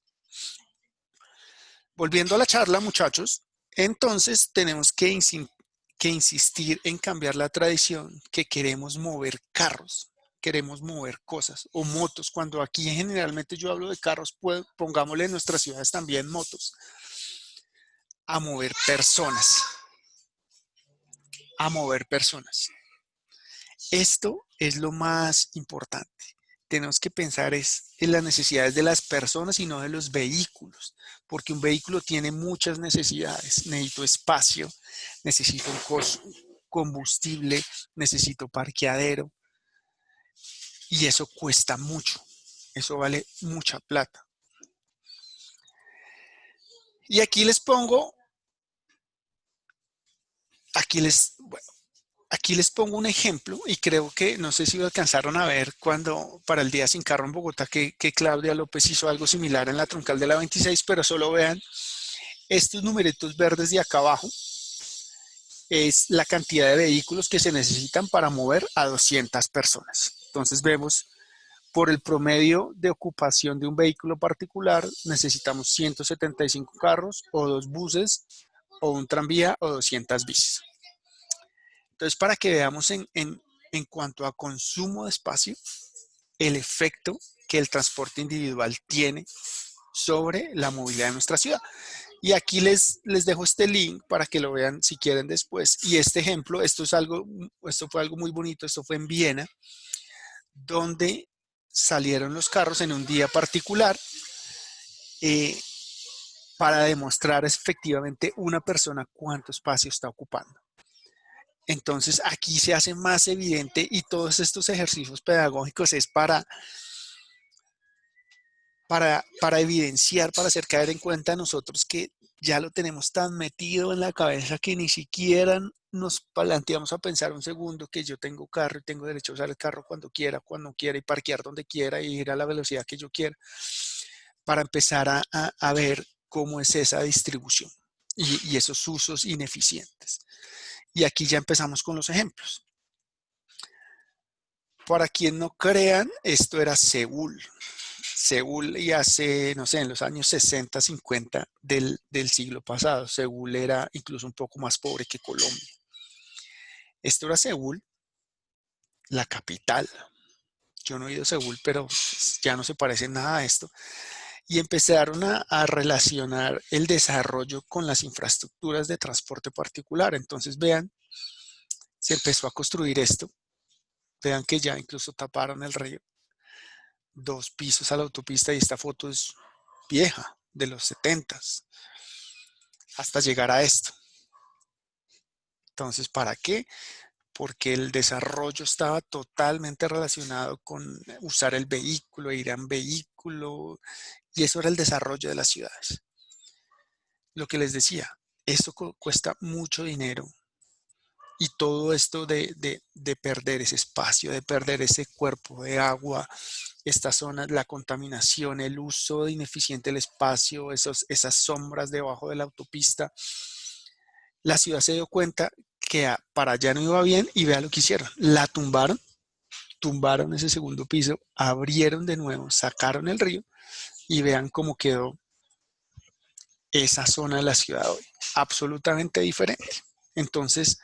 Volviendo a la charla, muchachos, entonces tenemos que insistir en cambiar la tradición, que queremos mover carros, queremos mover cosas o motos. Cuando aquí generalmente yo hablo de carros, pongámosle en nuestras ciudades también motos, a mover personas. A mover personas. Esto es lo más importante. Tenemos que pensar en las necesidades de las personas y no de los vehículos, porque un vehículo tiene muchas necesidades. Necesito espacio, necesito un combustible, necesito parqueadero, y eso cuesta mucho. Eso vale mucha plata. Y aquí les pongo, aquí les pongo un ejemplo, y creo que, no sé si lo alcanzaron a ver cuando, para el Día Sin Carro en Bogotá, que Claudia López hizo algo similar en la troncal de la 26, pero solo vean estos numeritos verdes de acá abajo. Es la cantidad de vehículos que se necesitan para mover a 200 personas. Entonces vemos, por el promedio de ocupación de un vehículo particular, necesitamos 175 carros o 2 buses o un tranvía o 200 bicis. Entonces, para que veamos en cuanto a consumo de espacio, el efecto que el transporte individual tiene sobre la movilidad de nuestra ciudad. Y aquí les dejo este link para que lo vean si quieren después. Y este ejemplo, esto fue algo muy bonito, esto fue en Viena, donde salieron los carros en un día particular para demostrar efectivamente una persona cuánto espacio está ocupando. Entonces aquí se hace más evidente, y todos estos ejercicios pedagógicos es para evidenciar, para hacer caer en cuenta a nosotros que ya lo tenemos tan metido en la cabeza que ni siquiera nos planteamos a pensar un segundo que yo tengo carro y tengo derecho a usar el carro cuando quiera y parquear donde quiera y ir a la velocidad que yo quiera, para empezar a ver cómo es esa distribución y esos usos ineficientes. Y aquí ya empezamos con los ejemplos. Para quien no crean, esto era Seúl. Seúl, y hace, no sé, en los años 60, 50 del siglo pasado. Seúl era incluso un poco más pobre que Colombia. Esto era Seúl, la capital. Yo no he ido a Seúl, pero ya no se parece nada a esto. Y empezaron a relacionar el desarrollo con las infraestructuras de transporte particular. Entonces, vean, se empezó a construir esto. Vean que ya incluso taparon el río. 2 pisos a la autopista, y esta foto es vieja, de los 70s, hasta llegar a esto. Entonces, ¿para qué? Porque el desarrollo estaba totalmente relacionado con usar el vehículo, ir en vehículo, y eso era el desarrollo de las ciudades. Lo que les decía, esto cuesta mucho dinero, y todo esto de perder ese espacio, de perder ese cuerpo de agua, estas zonas, la contaminación, el uso ineficiente del espacio, esas sombras debajo de la autopista, la ciudad se dio cuenta que para allá no iba bien, y vea lo que hicieron. La tumbaron ese segundo piso, abrieron de nuevo, sacaron el río, y vean cómo quedó esa zona de la ciudad hoy. Absolutamente diferente. Entonces,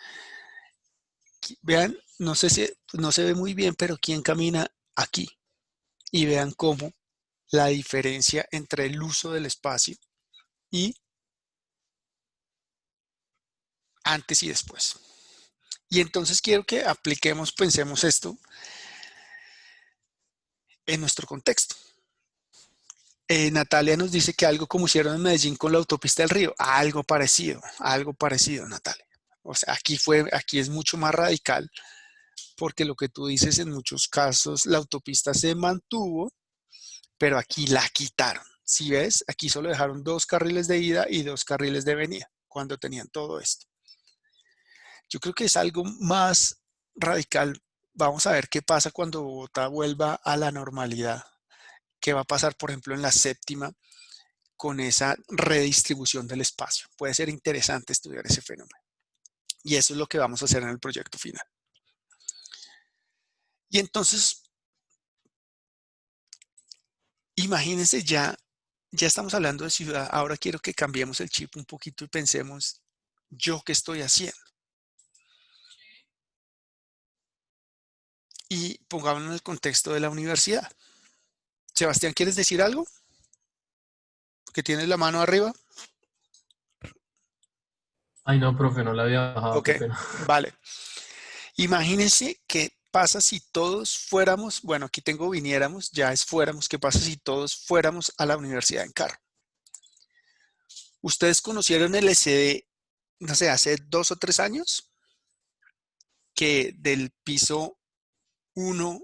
vean, no sé si no se ve muy bien, pero ¿quién camina aquí? Y vean cómo la diferencia entre el uso del espacio y antes y después. Y entonces quiero que pensemos esto en nuestro contexto. Natalia nos dice que algo como hicieron en Medellín con la autopista del Río. Algo parecido, Natalia. O sea, aquí es mucho más radical, porque lo que tú dices, en muchos casos la autopista se mantuvo, pero aquí la quitaron. Si ves, aquí solo dejaron 2 carriles de ida y 2 carriles de venida cuando tenían todo esto. Yo creo que es algo más radical. Vamos a ver qué pasa cuando Bogotá vuelva a la normalidad. ¿Qué va a pasar, por ejemplo, en la séptima con esa redistribución del espacio? Puede ser interesante estudiar ese fenómeno. Y eso es lo que vamos a hacer en el proyecto final. Y entonces, imagínense, ya estamos hablando de ciudad. Ahora quiero que cambiemos el chip un poquito y pensemos, ¿yo qué estoy haciendo? Y pongámonos en el contexto de la universidad. Sebastián, ¿quieres decir algo? Que tienes la mano arriba. Ay, no, profe, no la había bajado, Ok, qué pena. vale. Imagínense qué pasa si todos fuéramos, bueno, aquí tengo viniéramos, ya es fuéramos, ¿qué pasa si todos fuéramos a la universidad en carro? ¿Ustedes conocieron el SD, no sé, hace 2 o 3 años? Que del piso 1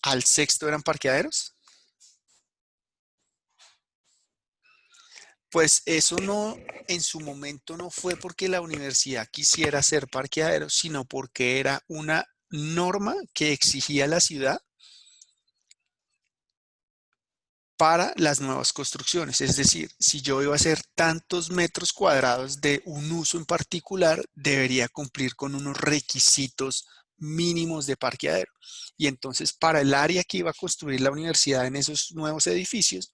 al 6º eran parqueaderos. Pues eso no, en su momento no fue porque la universidad quisiera hacer parqueaderos, sino porque era una norma que exigía la ciudad para las nuevas construcciones. Es decir, si yo iba a hacer tantos metros cuadrados de un uso en particular, debería cumplir con unos requisitos mínimos de parqueadero. Y entonces, para el área que iba a construir la universidad en esos nuevos edificios,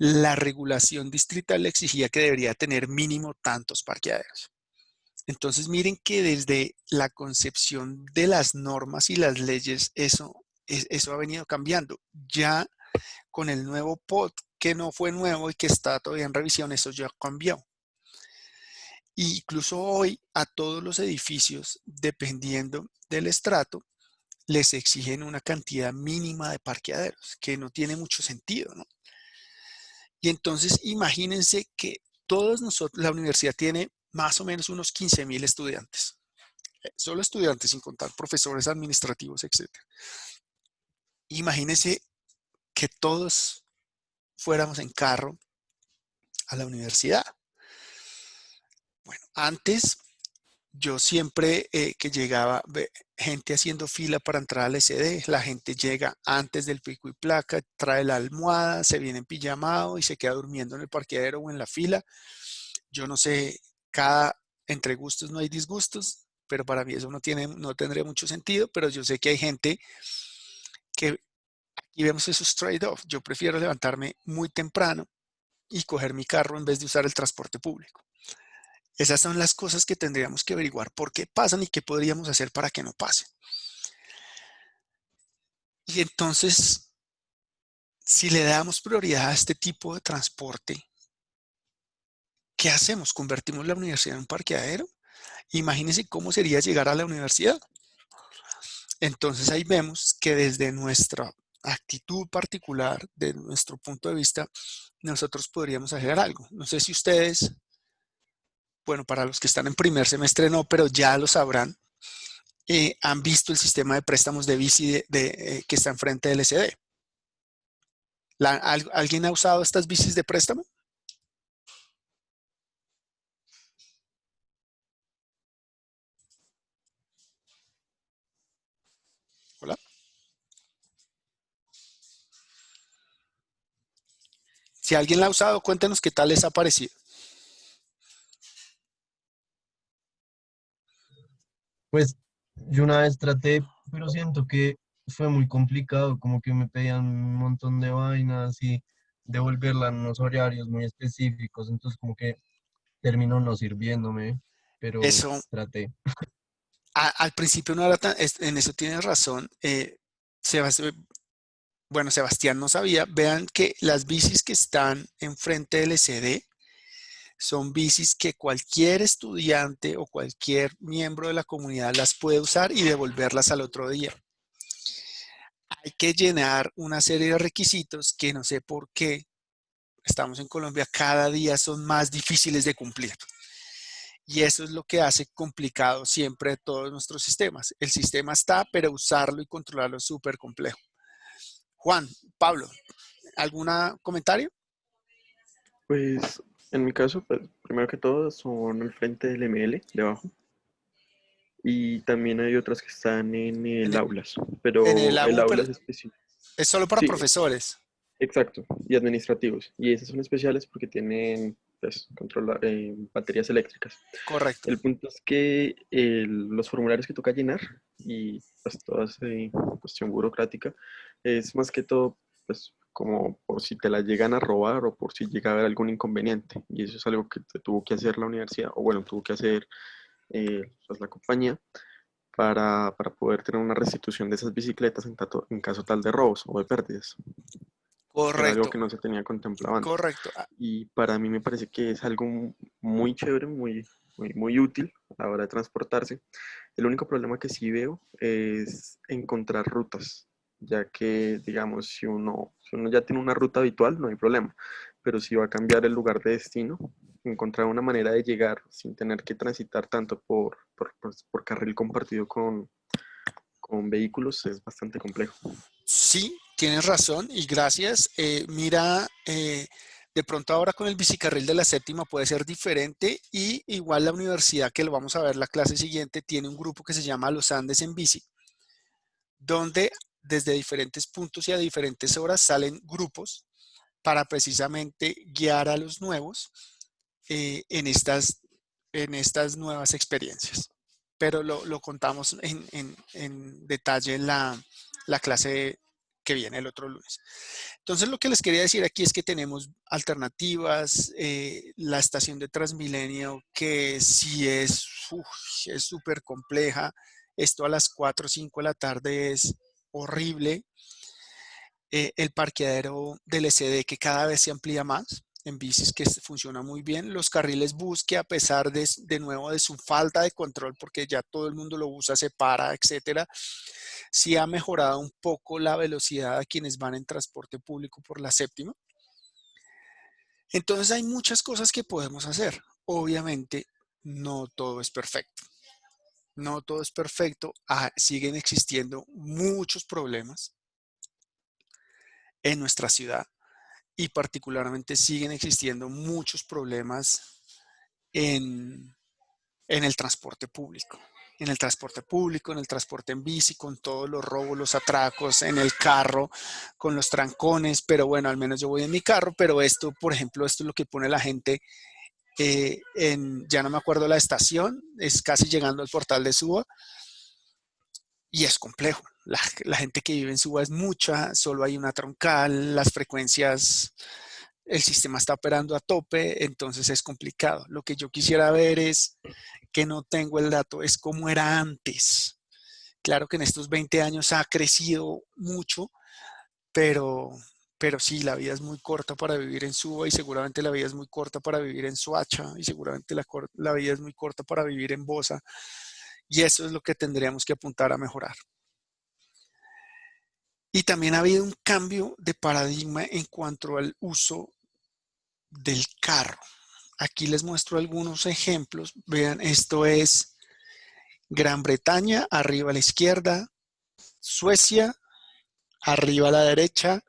la regulación distrital le exigía que debería tener mínimo tantos parqueaderos. Entonces, miren que desde la concepción de las normas y las leyes, eso ha venido cambiando. Ya con el nuevo POT, que no fue nuevo y que está todavía en revisión, eso ya cambió. Y incluso hoy a todos los edificios, dependiendo del estrato, les exigen una cantidad mínima de parqueaderos, que no tiene mucho sentido, ¿no? Y entonces imagínense que todos nosotros, la universidad tiene más o menos unos 15,000 estudiantes. Solo estudiantes, sin contar profesores administrativos, etc. Imagínense que todos fuéramos en carro a la universidad. Bueno, antes yo siempre que llegaba, gente haciendo fila para entrar al SD, la gente llega antes del pico y placa, trae la almohada, se viene en pijamado y se queda durmiendo en el parqueadero o en la fila. Yo no sé, entre gustos no hay disgustos, pero para mí eso no tendría mucho sentido, pero yo sé que hay gente que aquí vemos esos trade-off. Yo prefiero levantarme muy temprano y coger mi carro en vez de usar el transporte público. Esas son las cosas que tendríamos que averiguar por qué pasan y qué podríamos hacer para que no pasen. Y entonces, si le damos prioridad a este tipo de transporte, ¿qué hacemos? ¿Convertimos la universidad en un parqueadero? Imagínense cómo sería llegar a la universidad. Entonces ahí vemos que desde nuestra actitud particular, de nuestro punto de vista, nosotros podríamos hacer algo. No sé si ustedes, bueno, para los que están en primer semestre no, pero ya lo sabrán, han visto el sistema de préstamos de bici que está enfrente del SD. ¿Alguien ha usado estas bicis de préstamo? Hola. Si alguien la ha usado, cuéntenos qué tal les ha parecido. Pues yo una vez traté, pero siento que fue muy complicado, como que me pedían un montón de vainas y devolverla en unos horarios muy específicos, entonces como que terminó no sirviéndome, pero Eso, traté. al principio no era tan, en eso tienes razón. Bueno, Sebastián no sabía. Vean que las bicis que están enfrente del SD son bicis que cualquier estudiante o cualquier miembro de la comunidad las puede usar y devolverlas al otro día. Hay que llenar una serie de requisitos que no sé por qué estamos en Colombia, cada día son más difíciles de cumplir. Y eso es lo que hace complicado siempre todos nuestros sistemas. El sistema está, pero usarlo y controlarlo es súper complejo. Juan, Pablo, ¿algún comentario? Pues en mi caso, pues, primero que todo son el frente del ML debajo y también hay otras que están en el aulas, En el pero el AU, pero aulas específico. es solo para Sí, profesores. exacto, y administrativos. Y esas son especiales porque tienen pues, baterías eléctricas. Correcto. El punto es que los formularios que toca llenar y pues toda esa cuestión burocrática es más que todo pues como por si te la llegan a robar o por si llega a haber algún inconveniente. Y eso es algo que tuvo que hacer la universidad, o bueno, tuvo que hacer pues, la compañía para poder tener una restitución de esas bicicletas en caso tal de robos o de pérdidas, que era algo Correcto. que no se tenía contemplado antes. Correcto. Y para mí me parece que es algo muy chévere, muy útil a la hora de transportarse. El único problema que sí veo es encontrar rutas, ya que, digamos, si uno ya tiene una ruta habitual, no hay problema, pero si va a cambiar el lugar de destino, encontrar una manera de llegar sin tener que transitar tanto por carril compartido con vehículos es bastante complejo. Sí, tienes razón y gracias. Mira, de pronto ahora con el bicicarril de la séptima puede ser diferente y igual la universidad que lo vamos a ver la clase siguiente tiene un grupo que se llama Los Andes en Bici, donde desde diferentes puntos y a diferentes horas salen grupos para precisamente guiar a los nuevos en estas nuevas experiencias. Pero lo contamos en detalle en la clase que viene el otro lunes. Entonces, lo que les quería decir aquí es que tenemos alternativas, la estación de Transmilenio, que sí es súper compleja. Esto a las 4 o 5 de la tarde es horrible. El parqueadero del SD que cada vez se amplía más en bicis, que funciona muy bien. Los carriles bus que a pesar de nuevo de su falta de control, porque ya todo el mundo lo usa, se para, etcétera, sí ha mejorado un poco la velocidad a quienes van en transporte público por la séptima. Entonces hay muchas cosas que podemos hacer. Obviamente no todo es perfecto. No todo es perfecto. Siguen existiendo muchos problemas en nuestra ciudad y particularmente siguen existiendo muchos problemas en, en el transporte público. En el transporte público, en el transporte en bici, con todos los robos, los atracos, en el carro, con los trancones, pero bueno, al menos yo voy en mi carro, pero esto, por ejemplo, esto es lo que pone la gente ya no me acuerdo la estación, es casi llegando al portal de Suba, y es complejo. La gente que vive en Suba es mucha, solo hay una troncal, las frecuencias, el sistema está operando a tope, entonces es complicado. Lo que yo quisiera ver es, que no tengo el dato, es cómo era antes. Claro que en estos 20 años ha crecido mucho, pero, pero sí, la vida es muy corta para vivir en Suba y seguramente la vida es muy corta para vivir en Soacha y seguramente la vida es muy corta para vivir en Bosa. Y eso es lo que tendríamos que apuntar a mejorar. Y también ha habido un cambio de paradigma en cuanto al uso del carro. Aquí les muestro algunos ejemplos. Vean, esto es Gran Bretaña, arriba a la izquierda, Suecia, arriba a la derecha,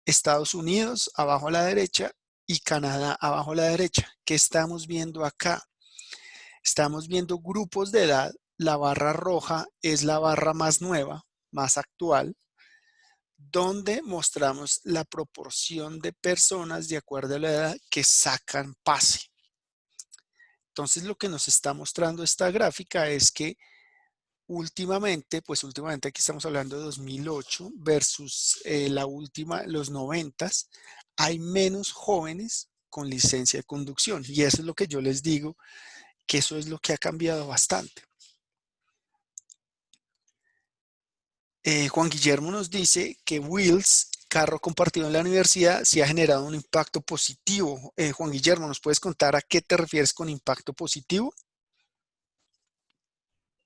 Estados Unidos, abajo a la derecha, y Canadá, abajo a la derecha. ¿Qué estamos viendo acá? Estamos viendo grupos de edad. La barra roja es la barra más nueva, más actual, donde mostramos la proporción de personas de acuerdo a la edad que sacan pase. Entonces, lo que nos está mostrando esta gráfica es que últimamente aquí estamos hablando de 2008 versus los 90, hay menos jóvenes con licencia de conducción. Y eso es lo que yo les digo, que eso es lo que ha cambiado bastante. Juan Guillermo nos dice que Wheels, carro compartido en la universidad, sí ha generado un impacto positivo. Juan Guillermo, ¿nos puedes contar a qué te refieres con impacto positivo?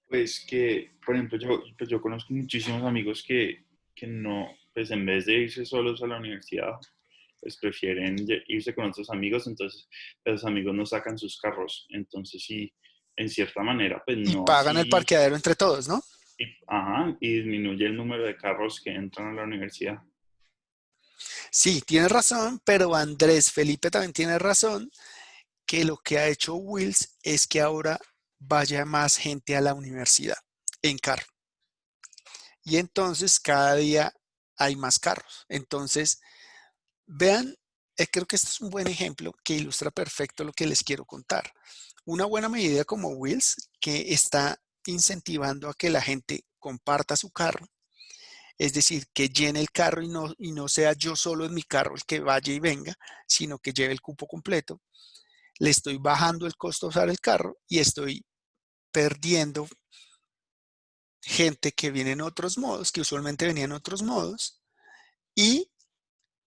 Pues que, por ejemplo, yo conozco muchísimos amigos que no, pues en vez de irse solos a la universidad, pues prefieren irse con otros amigos, entonces los amigos no sacan sus carros. Entonces sí, en cierta manera, pues Y no pagan el así, parqueadero entre todos, ¿no? y disminuye el número de carros que entran a la universidad. Sí, tienes razón, pero Andrés Felipe también tiene razón que lo que ha hecho Wheels es que ahora vaya más gente a la universidad en carro. Y entonces cada día hay más carros. Entonces, vean, creo que este es un buen ejemplo que ilustra perfecto lo que les quiero contar. Una buena medida como Wheels, que está incentivando a que la gente comparta su carro, es decir, que llene el carro y no sea yo solo en mi carro el que vaya y venga, sino que lleve el cupo completo. Le estoy bajando el costo de usar el carro y estoy perdiendo gente que viene en otros modos, que usualmente venía en otros modos, y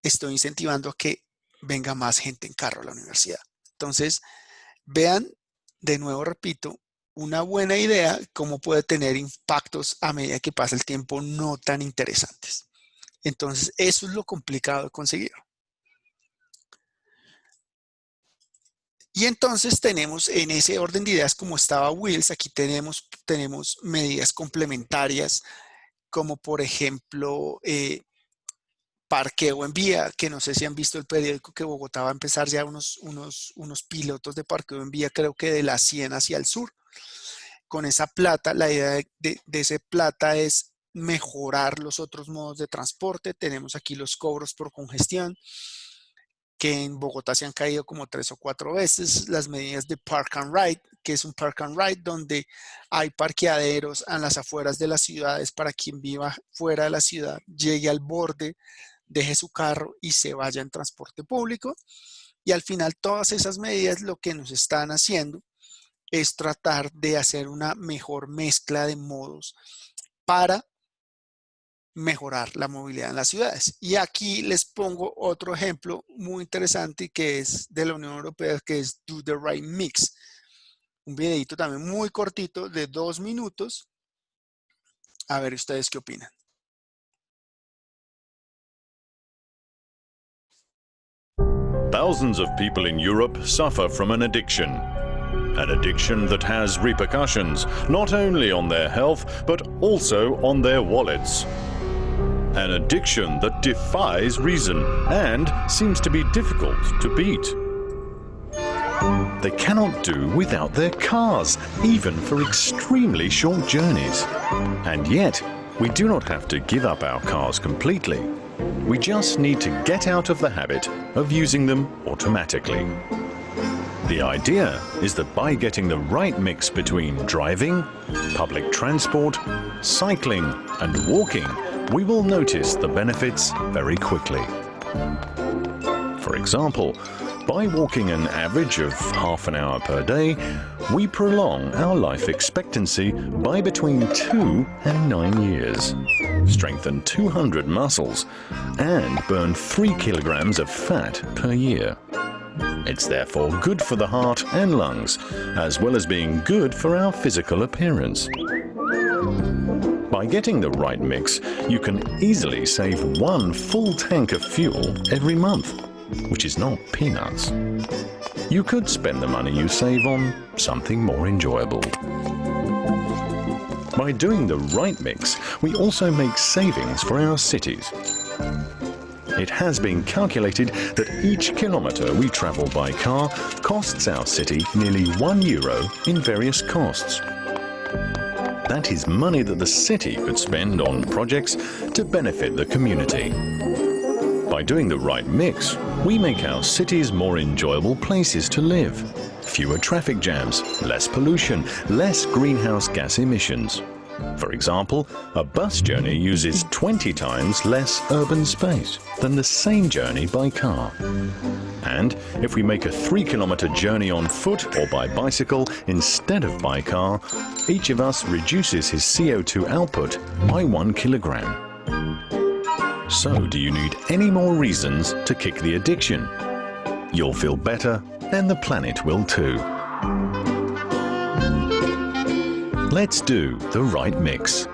estoy incentivando a que venga más gente en carro a la universidad. Entonces, vean, de nuevo repito, una buena idea, cómo puede tener impactos a medida que pasa el tiempo no tan interesantes. Entonces, eso es lo complicado de conseguir. Y entonces tenemos en ese orden de ideas como estaba Wheels, aquí tenemos medidas complementarias como por ejemplo parqueo en vía, que no sé si han visto el periódico que Bogotá va a empezar ya unos pilotos de parqueo en vía, creo que de la 100 hacia el sur. Con esa plata, la idea de ese plata es mejorar los otros modos de transporte. Tenemos aquí los cobros por congestión, que en Bogotá se han caído como 3 o 4 veces, las medidas de Park and Ride, que es un Park and Ride donde hay parqueaderos a las afueras de las ciudades para quien viva fuera de la ciudad, llegue al borde, deje su carro y se vaya en transporte público. Y al final todas esas medidas lo que nos están haciendo es tratar de hacer una mejor mezcla de modos para mejorar la movilidad en las ciudades. Y aquí les pongo otro ejemplo muy interesante que es de la Unión Europea, que es Do the Right Mix. Un videito también muy cortito de 2 minutos. A ver ustedes qué opinan. Thousands of people in Europe suffer from an addiction that has repercussions not only on their health but also on their wallets. An addiction that defies reason and seems to be difficult to beat. They cannot do without their cars, even for extremely short journeys. And yet, we do not have to give up our cars completely. We just need to get out of the habit of using them automatically. The idea is that by getting the right mix between driving, public transport, cycling, and walking, we will notice the benefits very quickly. For example, by walking an average of half an hour per day, we prolong our life expectancy by between 2 and 9 years, strengthen 200 muscles, and burn 3 kilograms of fat per year. It's therefore good for the heart and lungs, as well as being good for our physical appearance. By getting the right mix, you can easily save 1 full tank of fuel every month, which is not peanuts. You could spend the money you save on something more enjoyable. By doing the right mix, we also make savings for our cities. It has been calculated that each kilometre we travel by car costs our city nearly €1 in various costs. That is money that the city could spend on projects to benefit the community. By doing the right mix, we make our cities more enjoyable places to live. Fewer traffic jams, less pollution, less greenhouse gas emissions. For example, a bus journey uses 20 times less urban space than the same journey by car. And if we make a 3-kilometre journey on foot or by bicycle instead of by car, each of us reduces his CO2 output by 1 kilogram. So, do you need any more reasons to kick the addiction? You'll feel better, and the planet will too. Let's do the right mix.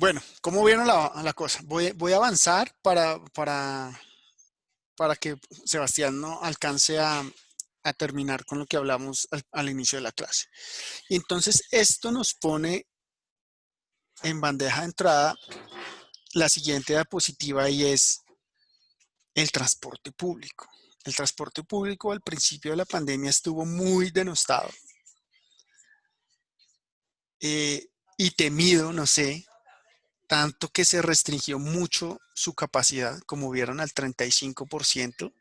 Bueno, ¿cómo vieron la cosa? Voy a avanzar para que Sebastián no alcance a terminar con lo que hablamos al inicio de la clase. Y entonces esto nos pone en bandeja de entrada la siguiente diapositiva y es el transporte público. El transporte público al principio de la pandemia estuvo muy denostado y temido, no sé, tanto que se restringió mucho su capacidad, como vieron, al 35%,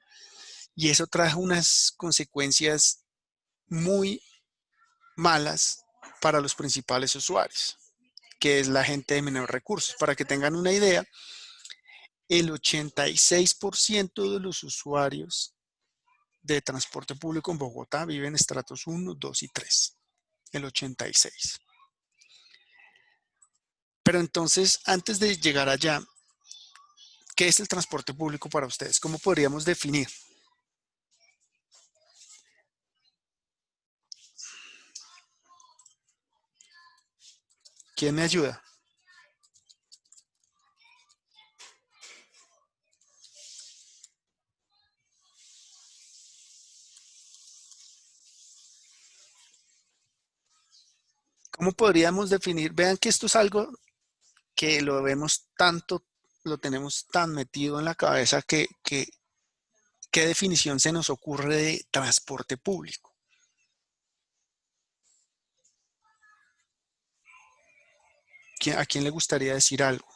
y eso trajo unas consecuencias muy malas para los principales usuarios, que es la gente de menores recursos. Para que tengan una idea, el 86% de los usuarios de transporte público en Bogotá viven en estratos 1, 2 y 3. El 86. Pero entonces, antes de llegar allá, ¿qué es el transporte público para ustedes? ¿Cómo podríamos definir? ¿Quién me ayuda? ¿Cómo podríamos definir? Vean que esto es algo que lo vemos tanto, lo tenemos tan metido en la cabeza que ¿qué definición se nos ocurre de transporte público? ¿A quién le gustaría decir algo?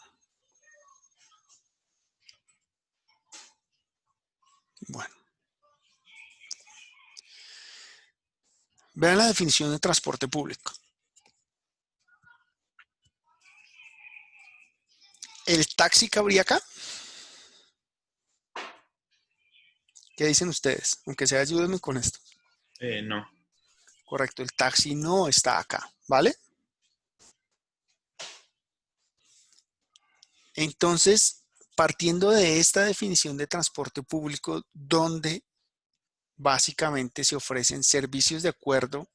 Bueno. Vean la definición de transporte público. ¿El taxi cabría acá? ¿Qué dicen ustedes? Aunque sea, ayúdenme con esto. No. Correcto, el taxi no está acá, ¿vale? Entonces, partiendo de esta definición de transporte público, donde básicamente se ofrecen servicios de acuerdo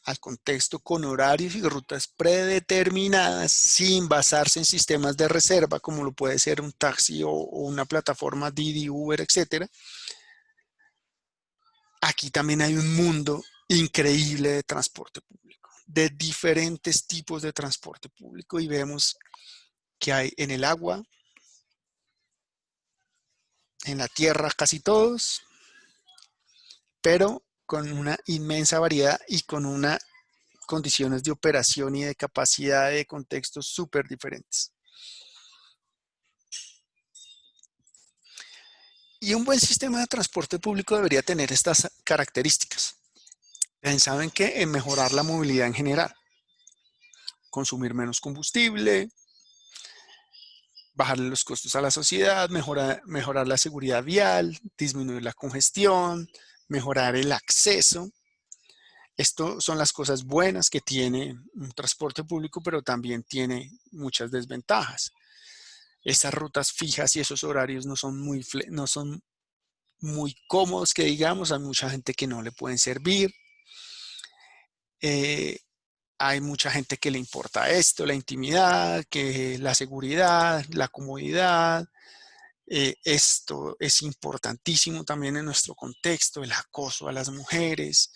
al contexto con horarios y rutas predeterminadas sin basarse en sistemas de reserva, como lo puede ser un taxi o una plataforma Didi, Uber, etc. Aquí también hay un mundo increíble de transporte público, de diferentes tipos de transporte público, y vemos que hay en el agua, en la tierra casi todos, pero con una inmensa variedad y con unas condiciones de operación y de capacidad de contextos súper diferentes. Y un buen sistema de transporte público debería tener estas características. Pensaban que en mejorar la movilidad en general, consumir menos combustible, bajarle los costos a la sociedad, mejorar la seguridad vial, disminuir la congestión, mejorar el acceso. Esto son las cosas buenas que tiene un transporte público, pero también tiene muchas desventajas. Esas rutas fijas y esos horarios no son muy cómodos, que digamos. Hay mucha gente que no le pueden servir. Hay mucha gente que le importa esto, la intimidad, que la seguridad, la comodidad. Esto es importantísimo también en nuestro contexto, el acoso a las mujeres,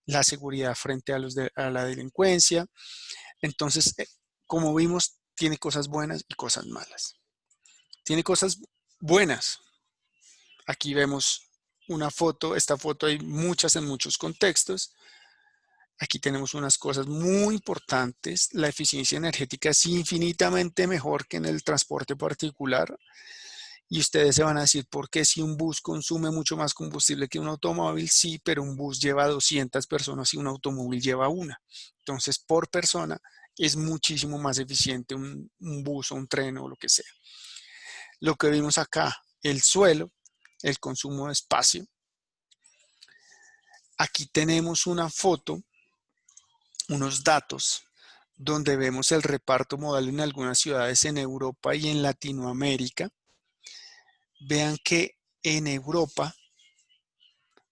la seguridad frente a la delincuencia. Entonces, como vimos, tiene cosas buenas y cosas malas. Tiene cosas buenas. Aquí vemos una foto. Esta foto hay muchas en muchos contextos. Aquí tenemos unas cosas muy importantes. La eficiencia energética es infinitamente mejor que en el transporte particular. Y ustedes se van a decir, ¿por qué si un bus consume mucho más combustible que un automóvil? Sí, pero un bus lleva 200 personas y un automóvil lleva una. Entonces, por persona es muchísimo más eficiente un bus o un tren o lo que sea. Lo que vimos acá, el suelo, el consumo de espacio. Aquí tenemos una foto, unos datos, donde vemos el reparto modal en algunas ciudades en Europa y en Latinoamérica. Vean que en Europa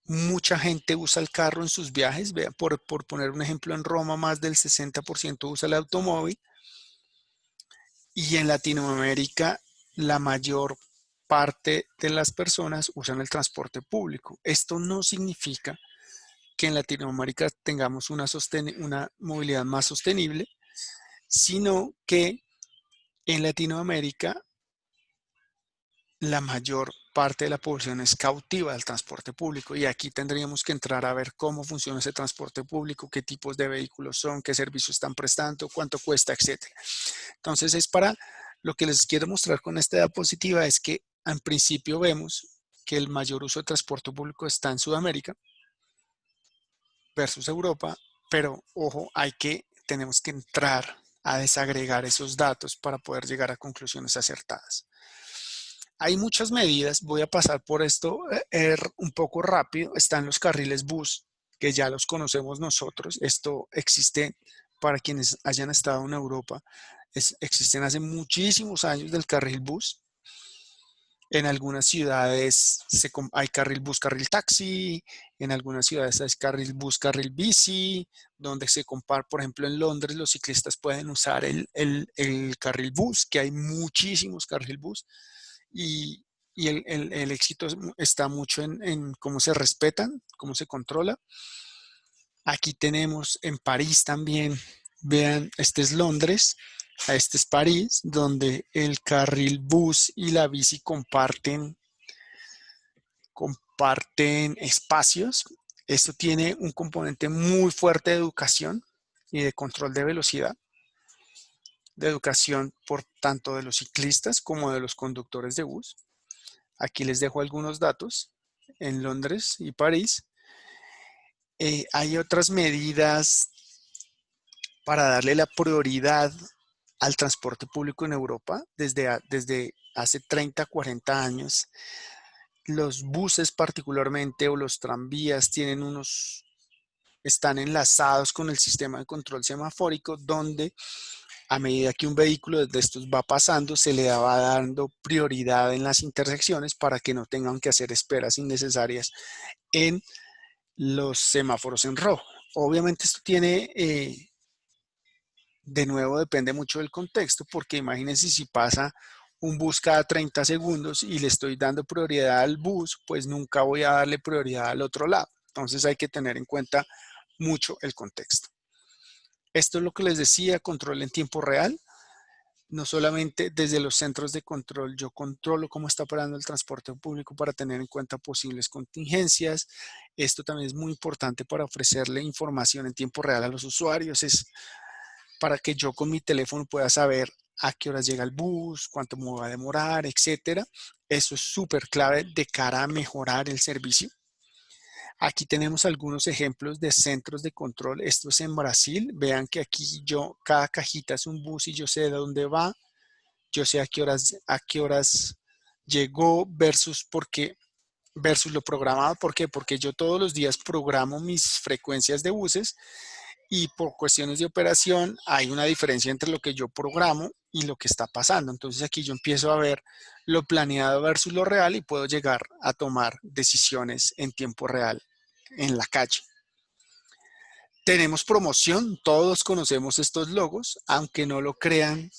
mucha gente usa el carro en sus viajes. Vean, por poner un ejemplo, en Roma más del 60% usa el automóvil. Y en Latinoamérica, la mayor parte de las personas usan el transporte público. Esto no significa que en Latinoamérica tengamos una movilidad más sostenible, sino que en Latinoamérica la mayor parte de la población es cautiva del transporte público y aquí tendríamos que entrar a ver cómo funciona ese transporte público, qué tipos de vehículos son, qué servicios están prestando, cuánto cuesta, etc. Entonces lo que les quiero mostrar con esta diapositiva es que en principio vemos que el mayor uso de transporte público está en Sudamérica versus Europa, pero ojo, tenemos que entrar a desagregar esos datos para poder llegar a conclusiones acertadas. Hay muchas medidas, voy a pasar por esto un poco rápido. Están los carriles bus, que ya los conocemos nosotros. Esto existe para quienes hayan estado en Europa. Existen hace muchísimos años del carril bus. En algunas ciudades hay carril bus, carril taxi. En algunas ciudades hay carril bus, carril bici, donde se compara, por ejemplo, en Londres los ciclistas pueden usar el carril bus, que hay muchísimos carril bus. Y el éxito está mucho en cómo se respetan, cómo se controla. Aquí tenemos en París también, vean, este es Londres, este es París, donde el carril bus y la bici comparten espacios. Esto tiene un componente muy fuerte de educación y de control de velocidad. De educación por tanto de los ciclistas como de los conductores de bus. Aquí les dejo algunos datos en Londres y París. Hay otras medidas para darle la prioridad al transporte público en Europa. Desde hace 30, 40 años, los buses particularmente o los tranvías están enlazados con el sistema de control semafórico, donde a medida que un vehículo de estos va pasando, se le va dando prioridad en las intersecciones para que no tengan que hacer esperas innecesarias en los semáforos en rojo. Obviamente esto de nuevo depende mucho del contexto, porque imagínense si pasa un bus cada 30 segundos y le estoy dando prioridad al bus, pues nunca voy a darle prioridad al otro lado. Entonces hay que tener en cuenta mucho el contexto. Esto es lo que les decía, control en tiempo real. No solamente desde los centros de control, yo controlo cómo está operando el transporte público para tener en cuenta posibles contingencias. Esto también es muy importante para ofrecerle información en tiempo real a los usuarios. Es para que yo con mi teléfono pueda saber a qué horas llega el bus, cuánto me va a demorar, etc. Eso es súper clave de cara a mejorar el servicio. Aquí tenemos algunos ejemplos de centros de control. Esto es en Brasil. Vean que aquí cada cajita es un bus y yo sé de dónde va. Yo sé a qué horas llegó versus lo programado. ¿Por qué? Porque yo todos los días programo mis frecuencias de buses y por cuestiones de operación hay una diferencia entre lo que yo programo y lo que está pasando. Entonces aquí yo empiezo a ver lo planeado versus lo real y puedo llegar a tomar decisiones en tiempo real en la calle. Tenemos promoción, todos conocemos estos logos, aunque no lo crean.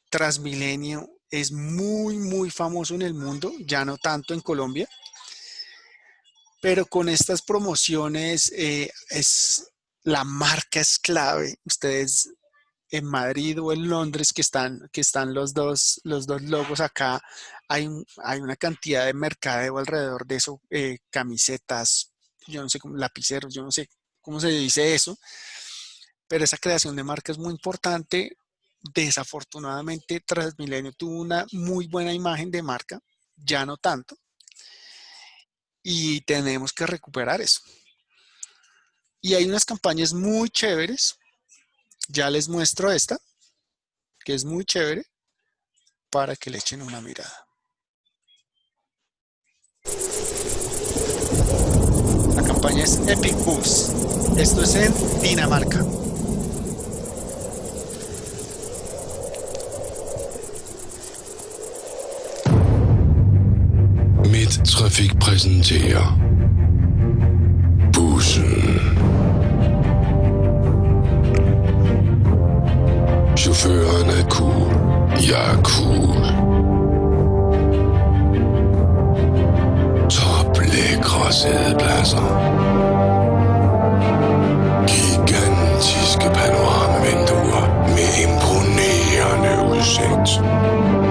Transmilenio es muy, muy famoso en el mundo, ya no tanto en Colombia, pero con estas promociones la marca es clave. Ustedes en Madrid o en Londres que están los dos logos acá, hay una cantidad de mercadeo alrededor de eso, camisetas, yo no sé cómo, lapiceros, yo no sé cómo se dice eso, pero esa creación de marca es muy importante. Desafortunadamente Transmilenio tuvo una muy buena imagen de marca, ya no tanto, y tenemos que recuperar eso. Y hay unas campañas muy chéveres. Ya les muestro esta, que es muy chévere, para que le echen una mirada. La campaña es Epic Bus. Esto es en Dinamarca. Midtrafik præsenterer Bussen. Chauffør Køren er cool. Jeg er cool. Toplækre sædepladser. Gigantiske panoramavinduer med imponerende udsigt.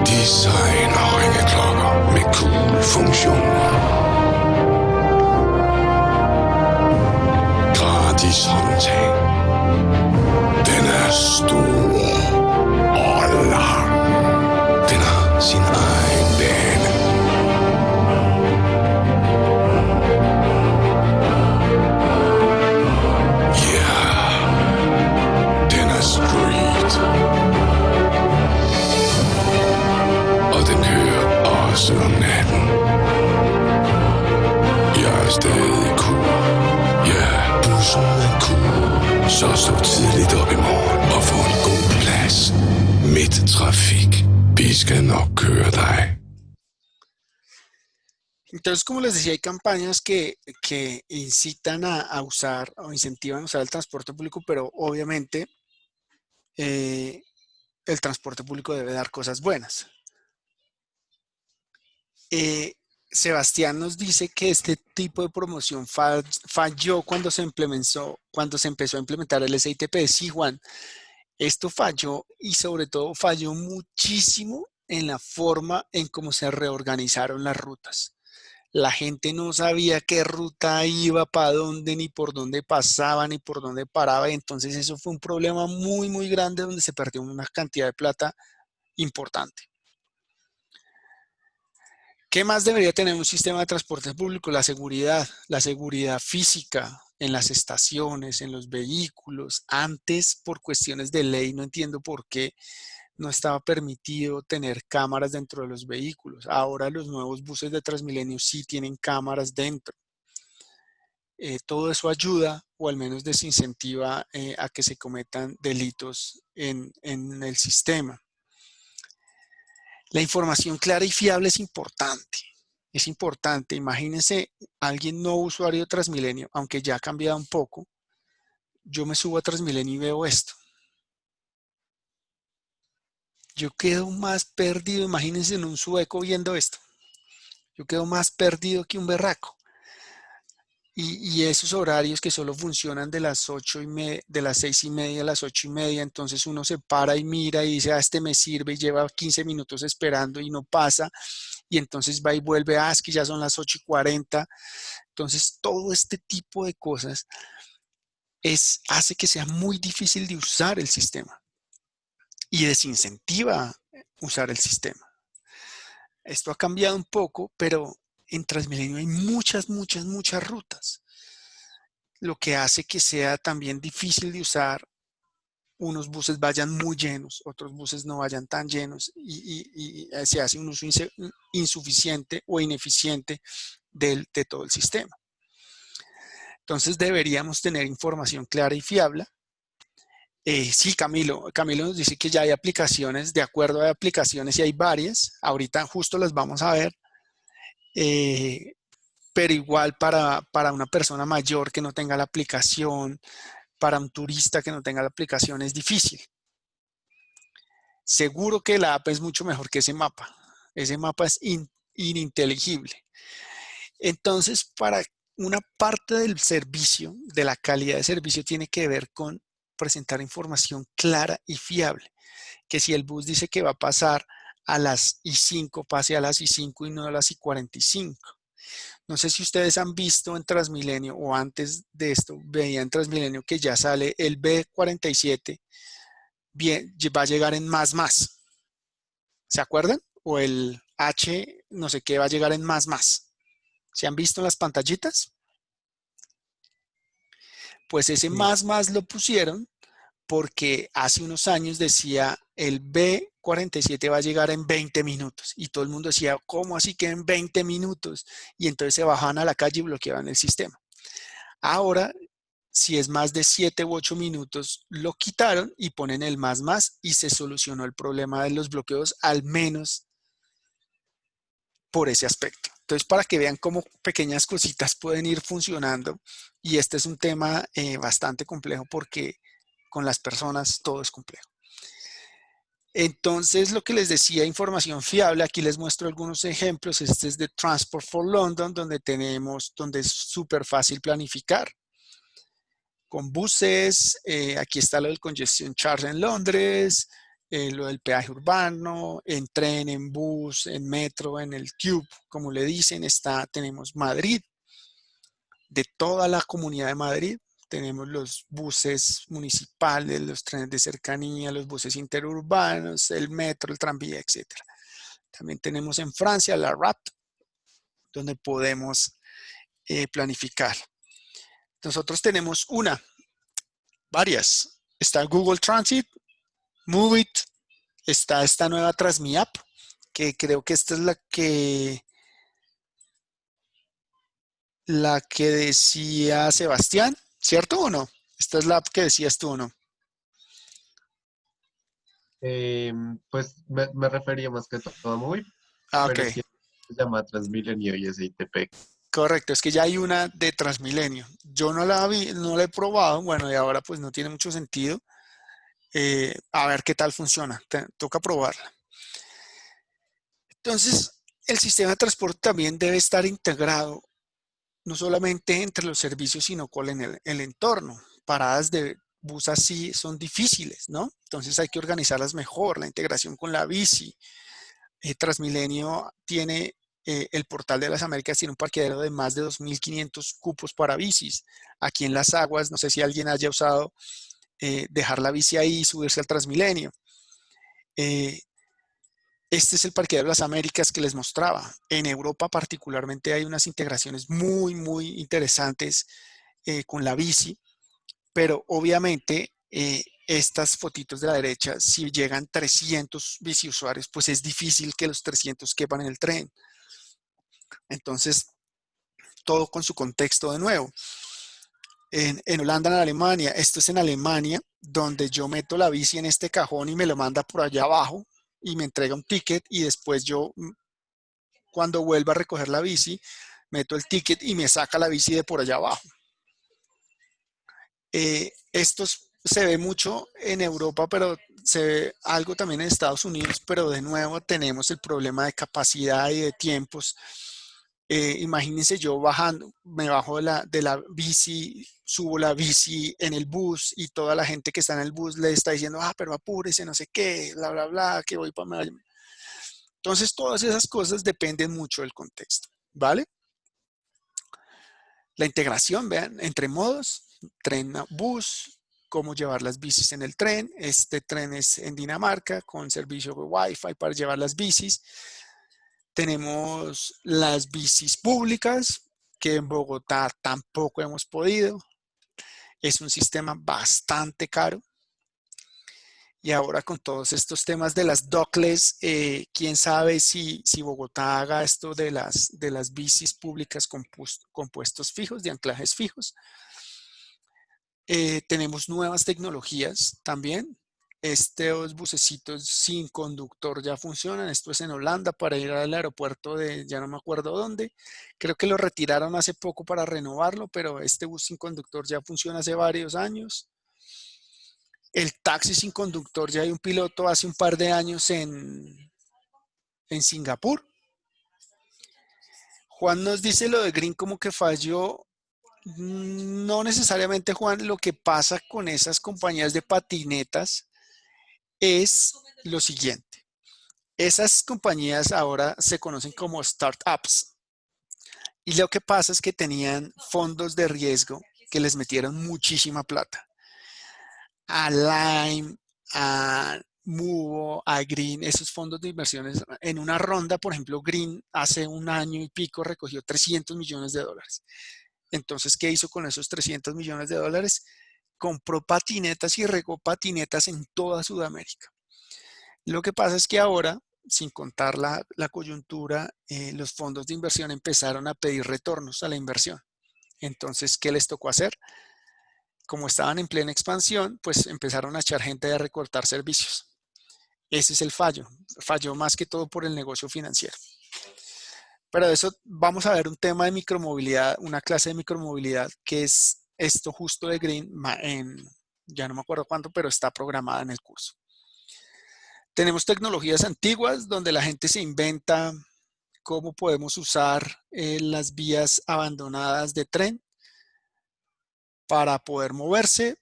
Designer ringeklokker med cool funktioner. Gratis håndtag. Den er stor og lang. Den har sin egen bane. Ja, den er street. Og den kører også om natten. Jeg er stadig cool. Ja, bussen er cool. Så stå tidligt op i morgen og få en god plads. Midttrafik. Vi skal nok køre dig. Entonces, como les decía, hay campañas que incitan a usar o incentivan a usar el transporte público, pero obviamente el transporte público debe dar cosas buenas. Sebastián nos dice que este tipo de promoción falló cuando se empezó a implementar el SITP. Sí, Juan, esto falló y sobre todo falló muchísimo en la forma en cómo se reorganizaron las rutas. La gente no sabía qué ruta iba, para dónde, ni por dónde pasaba, ni por dónde paraba. Y entonces eso fue un problema muy, muy grande donde se perdió una cantidad de plata importante. ¿Qué más debería tener un sistema de transporte público? La seguridad física en las estaciones, en los vehículos. Antes, por cuestiones de ley, no entiendo por qué no estaba permitido tener cámaras dentro de los vehículos. Ahora los nuevos buses de Transmilenio sí tienen cámaras dentro. Todo eso ayuda o al menos desincentiva a que se cometan delitos en el sistema. La información clara y fiable es importante. Es importante. Imagínense alguien no usuario de Transmilenio, aunque ya ha cambiado un poco. Yo me subo a Transmilenio y veo esto. Yo quedo más perdido. Imagínense en un sueco viendo esto. Yo quedo más perdido que un berraco. Y esos horarios que solo funcionan de las 6:30 a las 8:30, entonces uno se para y mira y dice, este me sirve, y lleva 15 minutos esperando y no pasa, y entonces va y vuelve, es que ya son las 8:40. Entonces todo este tipo de cosas hace que sea muy difícil de usar el sistema y desincentiva usar el sistema. Esto ha cambiado un poco, pero en Transmilenio hay muchas rutas, lo que hace que sea también difícil de usar. Unos buses vayan muy llenos, otros buses no vayan tan llenos y se hace un uso insuficiente o ineficiente de todo el sistema. Entonces deberíamos tener información clara y fiable. Sí, Camilo nos dice que ya hay aplicaciones, de acuerdo a aplicaciones, y hay varias. Ahorita justo las vamos a ver. Pero igual para una persona mayor que no tenga la aplicación, para un turista que no tenga la aplicación es difícil. Seguro que la app es mucho mejor que ese mapa. Ese mapa es ininteligible. Entonces, para una parte del servicio, de la calidad de servicio, tiene que ver con presentar información clara y fiable. Que si el bus dice que va a pasar a las I5, pase a las I5 y no a las I45. No sé si ustedes han visto en Transmilenio o antes de esto, veían en Transmilenio que ya sale el B47, va a llegar en más. ¿Se acuerdan? O el H, no sé qué, va a llegar en más. ¿Se han visto en las pantallitas? Pues ese más lo pusieron porque hace unos años decía el B47 va a llegar en 20 minutos y todo el mundo decía, ¿cómo así que en 20 minutos? Y entonces se bajaban a la calle y bloqueaban el sistema. Ahora, si es más de 7 u 8 minutos, lo quitaron y ponen el más y se solucionó el problema de los bloqueos, al menos por ese aspecto. Entonces, para que vean cómo pequeñas cositas pueden ir funcionando, y este es un tema bastante complejo porque con las personas todo es complejo. Entonces, lo que les decía, información fiable, aquí les muestro algunos ejemplos. Este es de Transport for London, donde donde es súper fácil planificar. Con buses, aquí está lo del congestion charge en Londres, lo del peaje urbano, en tren, en bus, en metro, en el tube, como le dicen, tenemos Madrid, de toda la comunidad de Madrid. Tenemos los buses municipales, los trenes de cercanía, los buses interurbanos, el metro, el tranvía, etc. También tenemos en Francia la RAP, donde podemos planificar. Nosotros tenemos varias. Está Google Transit, Move It, está esta nueva TransmiApp, que creo que esta es la que decía Sebastián, ¿cierto o no? Esta es la app que decías tú, ¿o no? Pues me refería más que todo a Movit, Ok. pero es que se llama Transmilenio y es ITP. Correcto, es que ya hay una de Transmilenio. Yo no la vi, no la he probado, bueno, y ahora pues no tiene mucho sentido. A ver qué tal funciona, toca probarla. Entonces, el sistema de transporte también debe estar integrado, no solamente entre los servicios, sino con el entorno. Paradas de bus así son difíciles, ¿no? Entonces hay que organizarlas mejor, la integración con la bici. Transmilenio tiene el Portal de las Américas, tiene un parqueadero de más de 2.500 cupos para bicis. Aquí en Las Aguas, no sé si alguien haya usado dejar la bici ahí y subirse al Transmilenio. Este es el parqueadero de las Américas que les mostraba. En Europa particularmente hay unas integraciones muy, muy interesantes con la bici, pero obviamente estas fotitos de la derecha, si llegan 300 biciusuarios, pues es difícil que los 300 quepan en el tren. Entonces, todo con su contexto de nuevo. En Holanda, en Alemania, esto es en Alemania, donde yo meto la bici en este cajón y me lo manda por allá abajo y me entrega un ticket y después yo, cuando vuelva a recoger la bici, meto el ticket y me saca la bici de por allá abajo. Esto se ve mucho en Europa, pero se ve algo también en Estados Unidos, pero de nuevo tenemos el problema de capacidad y de tiempos. Imagínense yo me bajo de la bici, subo la bici en el bus y toda la gente que está en el bus le está diciendo, pero apúrese, no sé qué, bla, bla, bla, que voy para... Entonces, todas esas cosas dependen mucho del contexto, ¿vale? La integración, vean, entre modos, tren, bus, cómo llevar las bicis en el tren. Este tren es en Dinamarca con servicio de Wi-Fi para llevar las bicis. Tenemos las bicis públicas, que en Bogotá tampoco hemos podido. Es un sistema bastante caro. Y ahora con todos estos temas de las dockless, quién sabe si Bogotá haga esto de las bicis públicas con puestos fijos, de anclajes fijos. Tenemos nuevas tecnologías también. Estos bucecitos sin conductor ya funcionan. Esto es en Holanda para ir al aeropuerto de, ya no me acuerdo dónde. Creo que lo retiraron hace poco para renovarlo, pero este bus sin conductor ya funciona hace varios años. El taxi sin conductor, ya hay un piloto hace un par de años en Singapur. Juan nos dice lo de Green como que falló. No necesariamente, Juan. Lo que pasa con esas compañías de patinetas es lo siguiente. Esas compañías ahora se conocen como startups. Y lo que pasa es que tenían fondos de riesgo que les metieron muchísima plata. A Lime, a Muvo, a Green, esos fondos de inversiones. En una ronda, por ejemplo, Green hace un año y pico recogió $300 millones. Entonces, ¿qué hizo con esos $300 millones? Compró patinetas y regó patinetas en toda Sudamérica. Lo que pasa es que ahora, sin contar la coyuntura, los fondos de inversión empezaron a pedir retornos a la inversión. Entonces, ¿qué les tocó hacer? Como estaban en plena expansión, pues empezaron a echar gente a recortar servicios. Ese es el fallo. Falló más que todo por el negocio financiero. Pero de eso vamos a ver un tema de micromovilidad, una clase de micromovilidad que es esto justo de Green, ya no me acuerdo cuánto, pero está programada en el curso. Tenemos tecnologías antiguas donde la gente se inventa cómo podemos usar las vías abandonadas de tren para poder moverse.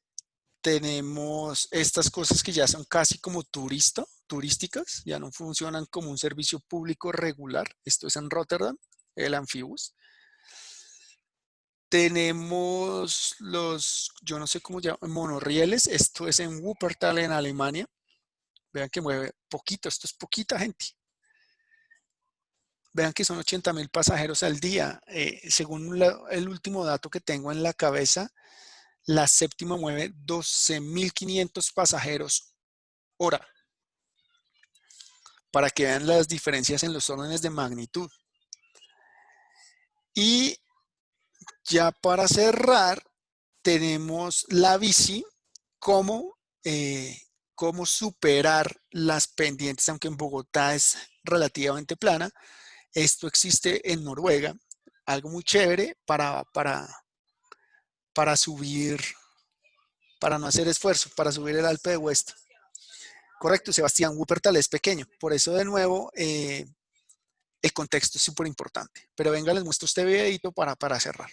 Tenemos estas cosas que ya son casi como turísticas, ya no funcionan como un servicio público regular. Esto es en Rotterdam, el Amphibus. Tenemos los, yo no sé cómo llaman, monorrieles. Esto es en Wuppertal, en Alemania. Vean que mueve poquito, esto es poquita gente. Vean que son 80.000 pasajeros al día. Según el último dato que tengo en la cabeza, la séptima mueve 12.500 pasajeros hora. Para que vean las diferencias en los órdenes de magnitud. Y ya para cerrar, tenemos la bici, cómo superar las pendientes, aunque en Bogotá es relativamente plana. Esto existe en Noruega, algo muy chévere para subir, para no hacer esfuerzo, para subir el Alpe de Huesta. Correcto, Sebastián, Wuppertal es pequeño, por eso de nuevo el contexto es súper importante. Pero venga, les muestro este videito para cerrar.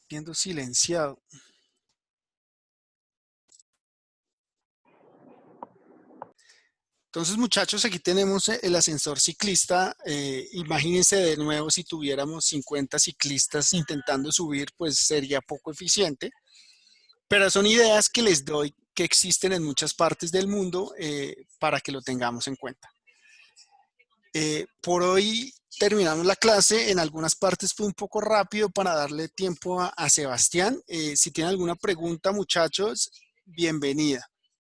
Siendo silenciado. Entonces, muchachos, aquí tenemos el ascensor ciclista. Imagínense de nuevo si tuviéramos 50 ciclistas intentando subir, pues sería poco eficiente. Pero son ideas que les doy que existen en muchas partes del mundo para que lo tengamos en cuenta. Por hoy terminamos la clase. En algunas partes fue un poco rápido para darle tiempo a Sebastián. Si tienen alguna pregunta, muchachos, bienvenida.